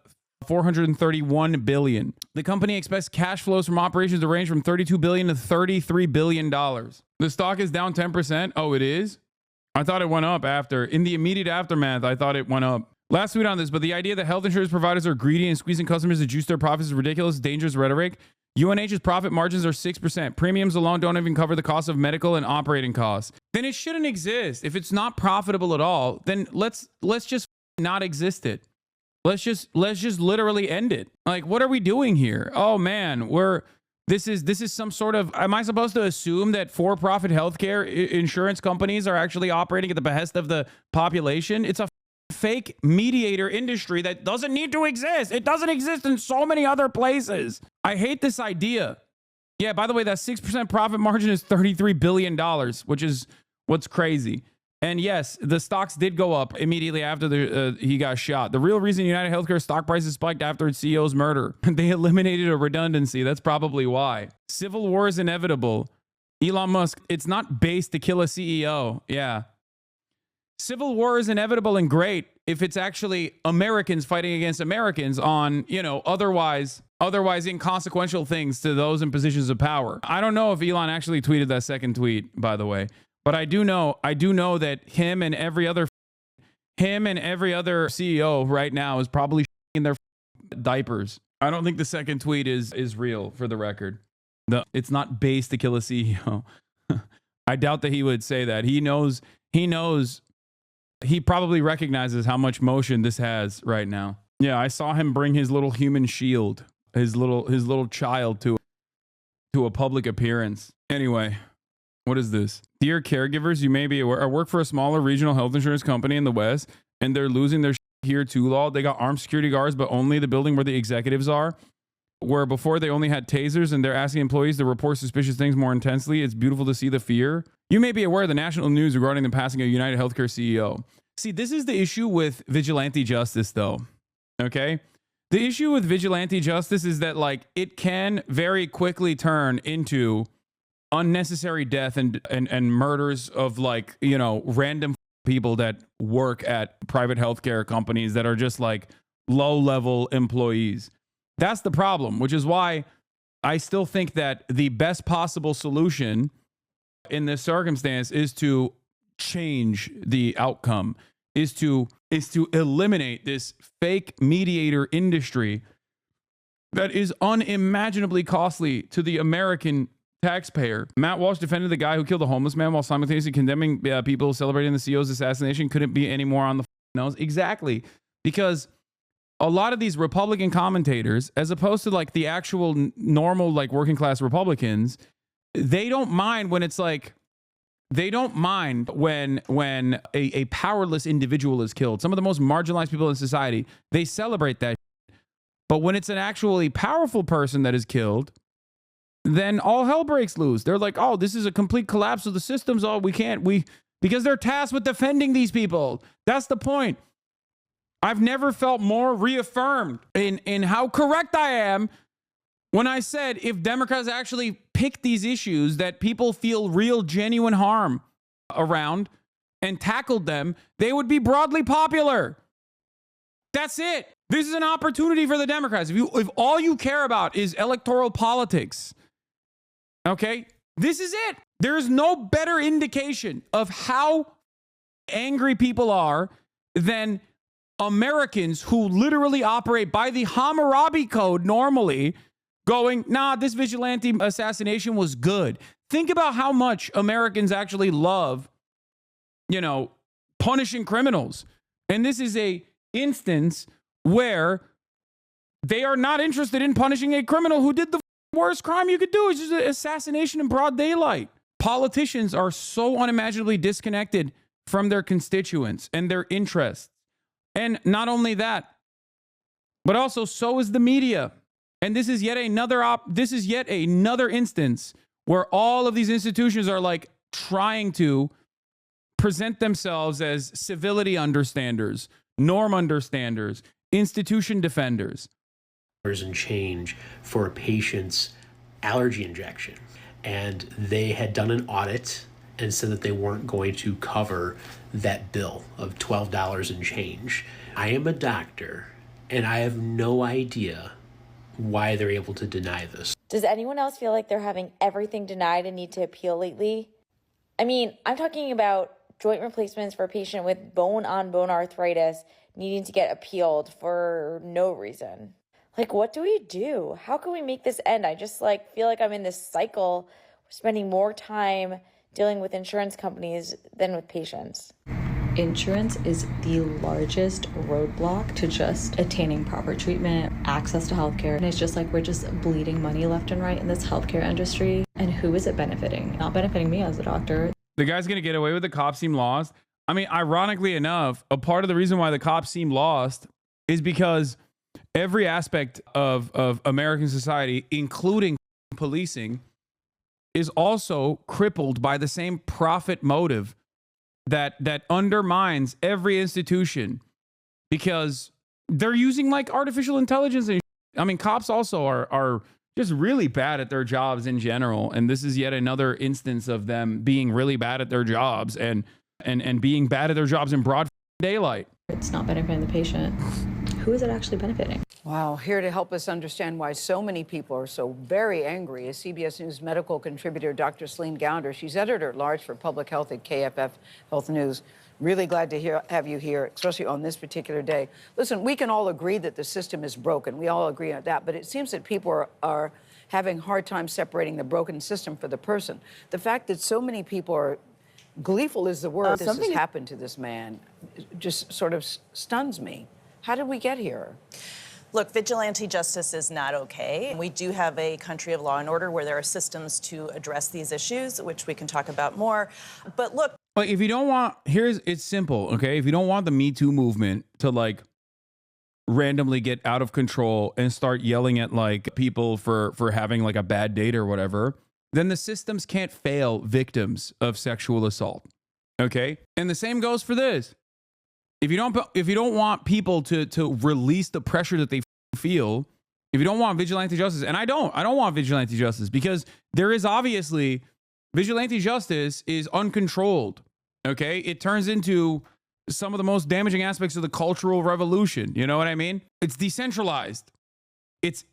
$431 billion. The company expects cash flows from operations to range from $32 billion to $33 billion. The stock is down 10%. Oh, it is? I thought it went up after. In the immediate aftermath, I thought it went up. Last tweet on this, but the idea that health insurance providers are greedy and squeezing customers to juice their profits is ridiculous, dangerous rhetoric. UNH's profit margins are 6%. Premiums alone don't even cover the cost of medical and operating costs. Then it shouldn't exist. If it's not profitable at all, then let's just not exist it. Let's just literally end it. Like, what are we doing here? Oh man, this is some sort of, am I supposed to assume that for-profit healthcare insurance companies are actually operating at the behest of the population? It's a fake mediator industry that doesn't need to exist. It doesn't exist in so many other places. I hate this idea. Yeah, by the way, that 6% profit margin is $33 billion, which is what's crazy. And yes, the stocks did go up immediately after he got shot. The real reason UnitedHealthcare stock prices spiked after its CEO's murder, they eliminated a redundancy. That's probably why. Civil war is inevitable. Elon Musk, it's not base to kill a CEO. Yeah. Civil war is inevitable and great if it's actually Americans fighting against Americans on, otherwise inconsequential things to those in positions of power. I don't know if Elon actually tweeted that second tweet, by the way. But I do know that him and every other him and every other CEO right now is probably in their diapers. I don't think the second tweet is real, for the record. It's not base to kill a CEO. I doubt that he would say that. He knows, he probably recognizes how much motion this has right now. Yeah, I saw him bring his little human shield, his little child to a public appearance. Anyway, what is this? Dear caregivers, you may be aware, I work for a smaller regional health insurance company in the West, and they're losing their here too law. They got armed security guards, but only the building where the executives are, where before they only had tasers, and they're asking employees to report suspicious things more intensely. It's beautiful to see the fear. You may be aware of the national news regarding the passing of UnitedHealthcare CEO. See, this is the issue with vigilante justice, though. Okay? The issue with vigilante justice is that, like, it can very quickly turn into unnecessary death and murders of, like, you know, random people that work at private healthcare companies that are just like low-level employees. That's the problem, which is why I still think that the best possible solution in this circumstance is to change the outcome, is to eliminate this fake mediator industry that is unimaginably costly to the American taxpayer. Matt Walsh defended the guy who killed a homeless man while simultaneously condemning people celebrating the CEO's assassination. Couldn't be any more on the nose. Exactly. Because a lot of these Republican commentators, as opposed to like the actual normal, like working class Republicans, they don't mind when it's like, they don't mind when a powerless individual is killed. Some of the most marginalized people in society, they celebrate that. But when it's an actually powerful person that is killed, then all hell breaks loose. They're like, oh, this is a complete collapse of the systems. Oh, because they're tasked with defending these people. That's the point. I've never felt more reaffirmed in how correct I am when I said if Democrats actually pick these issues that people feel real, genuine harm around and tackled them, they would be broadly popular. That's it. This is an opportunity for the Democrats. If all you care about is electoral politics, okay, this is it. There is no better indication of how angry people are than Americans who literally operate by the Hammurabi Code normally going, nah, this vigilante assassination was good. Think about how much Americans actually love, you know, punishing criminals. And this is a instance where they are not interested in punishing a criminal who did the worst crime you could do. It's just an assassination in broad daylight. Politicians are so unimaginably disconnected from their constituents and their interests. And not only that, but also so is the media. And this is yet another instance where all of these institutions are like trying to present themselves as civility understanders, norm understanders, institution defenders. And change for a patient's allergy injection. And they had done an audit and said that they weren't going to cover that bill of $12 and change. I am a doctor and I have no idea why they're able to deny this. Does anyone else feel like they're having everything denied and need to appeal lately? I mean, I'm talking about joint replacements for a patient with bone-on-bone arthritis needing to get appealed for no reason. Like, what do we do? How can we make this end? I just feel like I'm in this cycle, spending more time dealing with insurance companies than with patients. Insurance is the largest roadblock to just attaining proper treatment, access to healthcare. And it's just like we're just bleeding money left and right in this healthcare industry. And who is it benefiting? Not benefiting me as a doctor. The guy's going to get away with the cops seem lost. I mean, ironically enough, a part of the reason why the cops seem lost is because every aspect of American society, including policing, is also crippled by the same profit motive that undermines every institution, because they're using like artificial intelligence. And I mean, cops also are just really bad at their jobs in general. And this is yet another instance of them being really bad at their jobs and being bad at their jobs in broad daylight. It's not benefiting the patient. Who is it actually benefiting? Wow, here to help us understand why so many people are so very angry is CBS News medical contributor Dr. Celine Gounder. She's editor-at-large for public health at KFF Health News. Really glad to have you here, especially on this particular day. Listen, we can all agree that the system is broken. We all agree on that, but it seems that people are having a hard time separating the broken system from the person. The fact that so many people are gleeful is the word. This has happened to this man just sort of stuns me. How did we get here? Look, vigilante justice is not okay. We do have a country of law and order where there are systems to address these issues, which we can talk about more. But look, like, if you don't want, it's simple, okay? If you don't want the Me Too movement to like randomly get out of control and start yelling at like people for having like a bad date or whatever, then the systems can't fail victims of sexual assault, okay? And the same goes for this. If you don't want people to release the pressure that they feel, if you don't want vigilante justice, and I don't want vigilante justice, because there is obviously vigilante justice is uncontrolled. Okay, it turns into some of the most damaging aspects of the Cultural Revolution. You know what I mean? It's decentralized. It's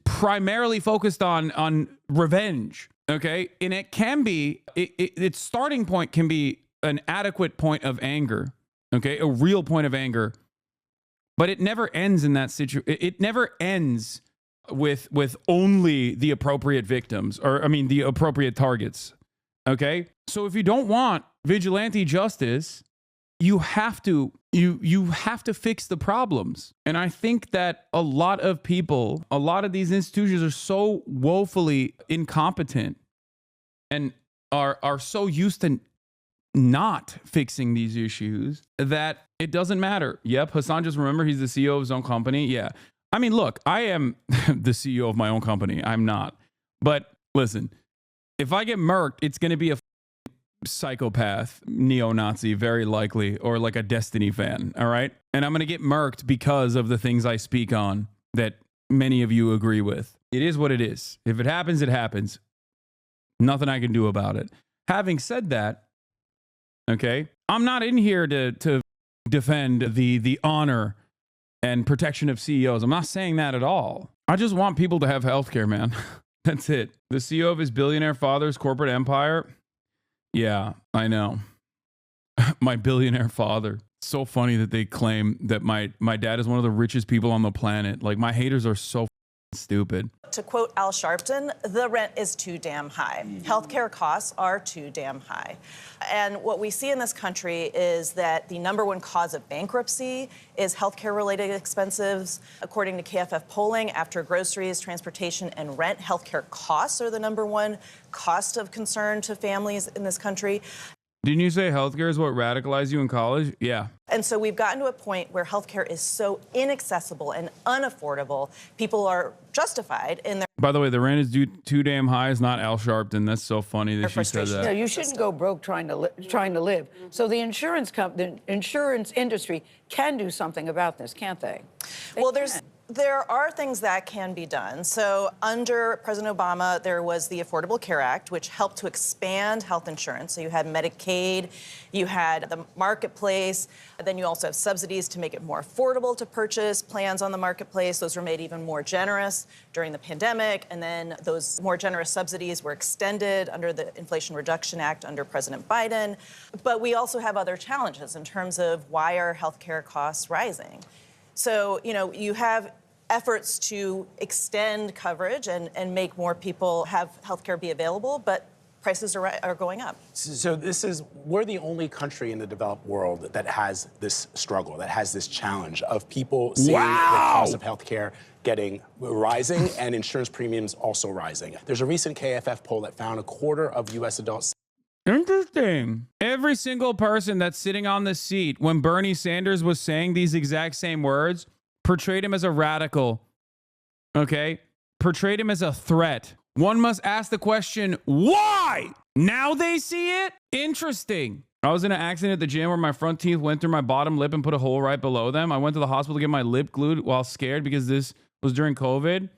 primarily focused on revenge. Okay, and it can be its starting point can be an adequate point of anger. Okay, a real point of anger, but it never ends in that situation. It never ends with only the appropriate victims, or I mean the appropriate targets. Okay, so if you don't want vigilante justice, you have to fix the problems. And I think that a lot of people, a lot of these institutions are so woefully incompetent and are so used to not fixing these issues that it doesn't matter. Yep, Hasan, just remember he's the CEO of his own company. Yeah. I mean, look, I am the CEO of my own company. I'm not. But listen, if I get murked, it's going to be a psychopath, neo-Nazi, very likely, or like a Destiny fan. All right. And I'm going to get murked because of the things I speak on that many of you agree with. It is what it is. If it happens, it happens. Nothing I can do about it. Having said that, okay, I'm not in here to defend the honor and protection of CEOs. I'm not saying that at all. I just want people to have healthcare, man. That's it. The CEO of his billionaire father's corporate empire. Yeah, I know. My billionaire father. So funny that they claim that my dad is one of the richest people on the planet. Like, my haters are so stupid. To quote Al Sharpton, the rent is too damn high. Healthcare costs are too damn high. And what we see in this country is that the number one cause of bankruptcy is healthcare-related expenses. According to KFF polling, after groceries, transportation, and rent, healthcare costs are the number one cost of concern to families in this country. Didn't you say healthcare is what radicalized you in college? Yeah. And so we've gotten to a point where healthcare is so inaccessible and unaffordable, people are justified in their... By the way, the rent is too damn high is not Al Sharpton. That's so funny that she said that. No, you shouldn't go broke trying to live. So the insurance industry can do something about this, can't they? Well, there are things that can be done. So under President Obama, there was the Affordable Care Act, which helped to expand health insurance. So you had Medicaid, you had the marketplace, then you also have subsidies to make it more affordable to purchase plans on the marketplace. Those were made even more generous during the pandemic. And then those more generous subsidies were extended under the Inflation Reduction Act under President Biden. But we also have other challenges in terms of why are healthcare costs rising? So, you know, you have efforts to extend coverage and make more people have healthcare be available, but prices are going up. So we're the only country in the developed world that has this struggle, that has this challenge of people seeing the cost of healthcare rising and insurance premiums also rising. There's a recent KFF poll that found a quarter of U.S. adults. Interesting. Every single person that's sitting on the seat when Bernie Sanders was saying these exact same words portrayed him as a radical. Okay? Portrayed him as a threat. One must ask the question, why? Now they see it? Interesting. I was in an accident at the gym where my front teeth went through my bottom lip and put a hole right below them. I went to the hospital to get my lip glued while scared because this was during COVID.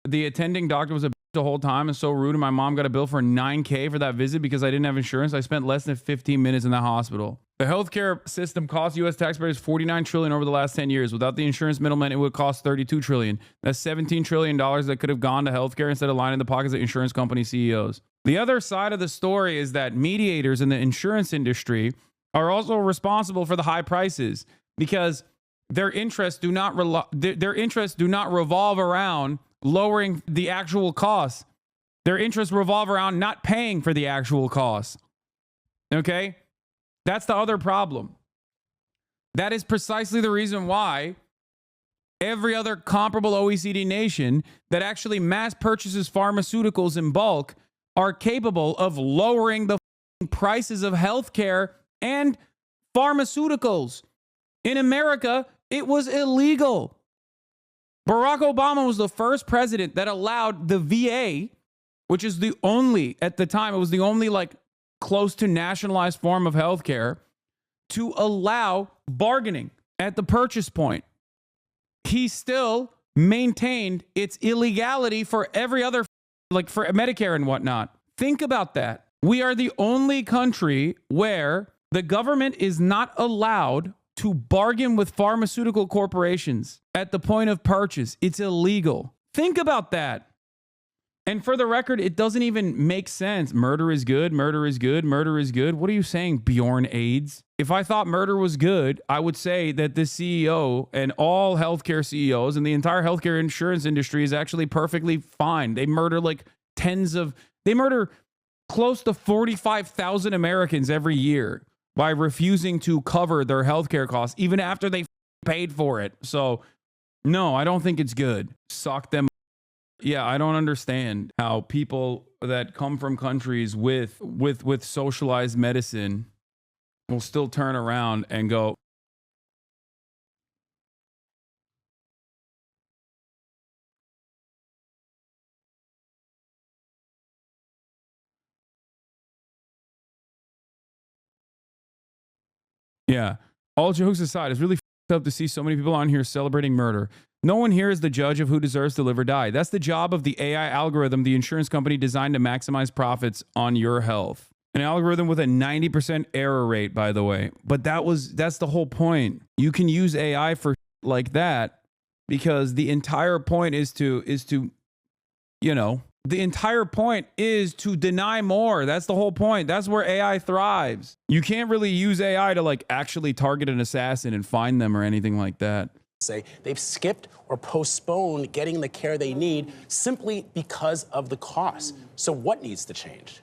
The attending doctor was a the whole time and so rude, and my mom got a bill for $9,000 for that visit because I didn't have insurance. I spent less than 15 minutes in the hospital. The healthcare system cost U.S. taxpayers $49 trillion over the last 10 years. Without the insurance middlemen, it would cost $32 trillion. That's $17 trillion that could have gone to healthcare instead of lining the pockets of insurance company CEOs. The other side of the story is that mediators in the insurance industry are also responsible for the high prices because their interests do not revolve around lowering the actual costs. Their interests revolve around not paying for the actual costs. Okay? That's the other problem. That is precisely the reason why every other comparable OECD nation that actually mass purchases pharmaceuticals in bulk are capable of lowering the prices of healthcare and pharmaceuticals. In America, it was illegal. Barack Obama was the first president that allowed the VA, which is the only, at the time, it was the only like close to nationalized form of healthcare, to allow bargaining at the purchase point. He still maintained its illegality for every other, like for Medicare and whatnot. Think about that. We are the only country where the government is not allowed to bargain with pharmaceutical corporations at the point of purchase. It's illegal. Think about that. And for the record, it doesn't even make sense. Murder is good. Murder is good. Murder is good. What are you saying, Bjorn AIDS? If I thought murder was good, I would say that this CEO and all healthcare CEOs and the entire healthcare insurance industry is actually perfectly fine. They murder like they murder close to 45,000 Americans every year by refusing to cover their healthcare costs, even after they paid for it. So, no, I don't think it's good. Sock them. Yeah, I don't understand how people that come from countries with socialized medicine will still turn around and go, yeah. All jokes aside, it's really up to see so many people on here celebrating murder. No one here is the judge of who deserves to live or die. That's the job of the AI algorithm the insurance company designed to maximize profits on your health. An algorithm with a 90% error rate, by the way. But that's the whole point. You can use AI for like that because the entire point is to the entire point is to deny more. That's the whole point. That's where AI thrives. You can't really use AI to like actually target an assassin and find them or anything like that. Say they've skipped or postponed getting the care they need simply because of the cost. So what needs to change?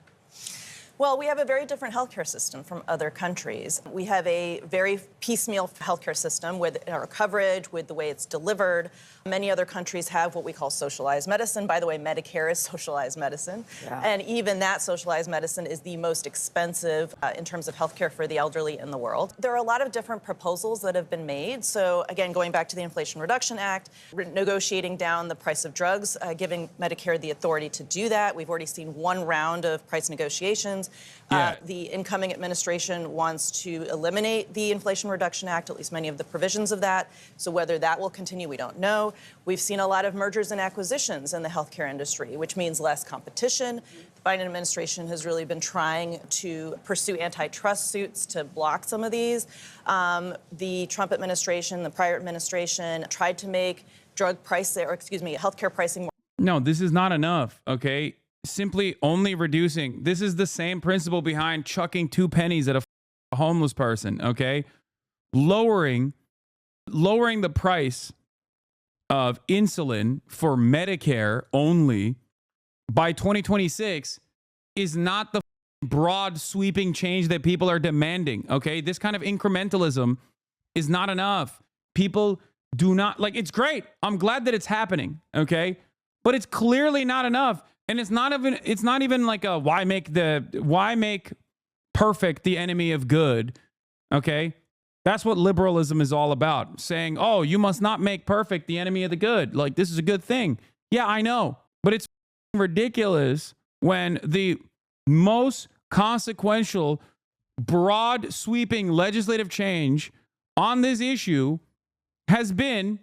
Well, we have a very different healthcare system from other countries. We have a very piecemeal healthcare system with our coverage, with the way it's delivered. Many other countries have what we call socialized medicine. By the way, Medicare is socialized medicine. Yeah. And even that socialized medicine is the most expensive in terms of healthcare for the elderly in the world. There are a lot of different proposals that have been made. So again, going back to the Inflation Reduction Act, negotiating down the price of drugs, giving Medicare the authority to do that. We've already seen one round of price negotiations. Yeah. The incoming administration wants to eliminate the Inflation Reduction Act, at least many of the provisions of that. So whether that will continue, we don't know. We've seen a lot of mergers and acquisitions in the healthcare industry, which means less competition. The Biden administration has really been trying to pursue antitrust suits to block some of these. The Trump administration, the prior administration, tried to make healthcare pricing more. No, this is not enough, okay? Simply only reducing. This is the same principle behind chucking 2 pennies at a homeless person, okay? Lowering the price of insulin for Medicare only by 2026 is not the broad sweeping change that people are demanding, okay? This kind of incrementalism is not enough. People do not, like, it's great. I'm glad that it's happening, okay? But it's clearly not enough. And it's not even like a why make perfect the enemy of good, okay? That's what liberalism is all about, saying, oh, you must not make perfect the enemy of the good. Like, this is a good thing. Yeah, I know. But it's ridiculous when the most consequential, broad sweeping legislative change on this issue has been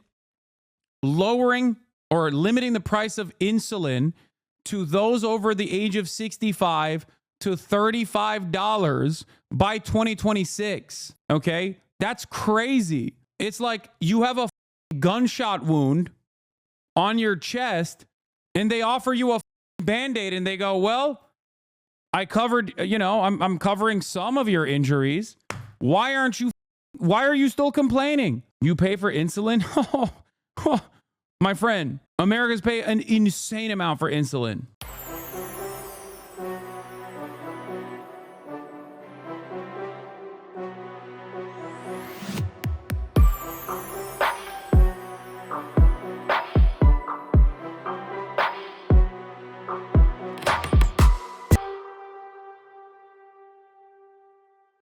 lowering or limiting the price of insulin to those over the age of 65 to $35 by 2026. Okay? That's crazy. It's like you have a gunshot wound on your chest and they offer you a Band-Aid and they go, well, I covered, I'm covering some of your injuries. Why are you still complaining? You pay for insulin? My friend, Americans pay an insane amount for insulin.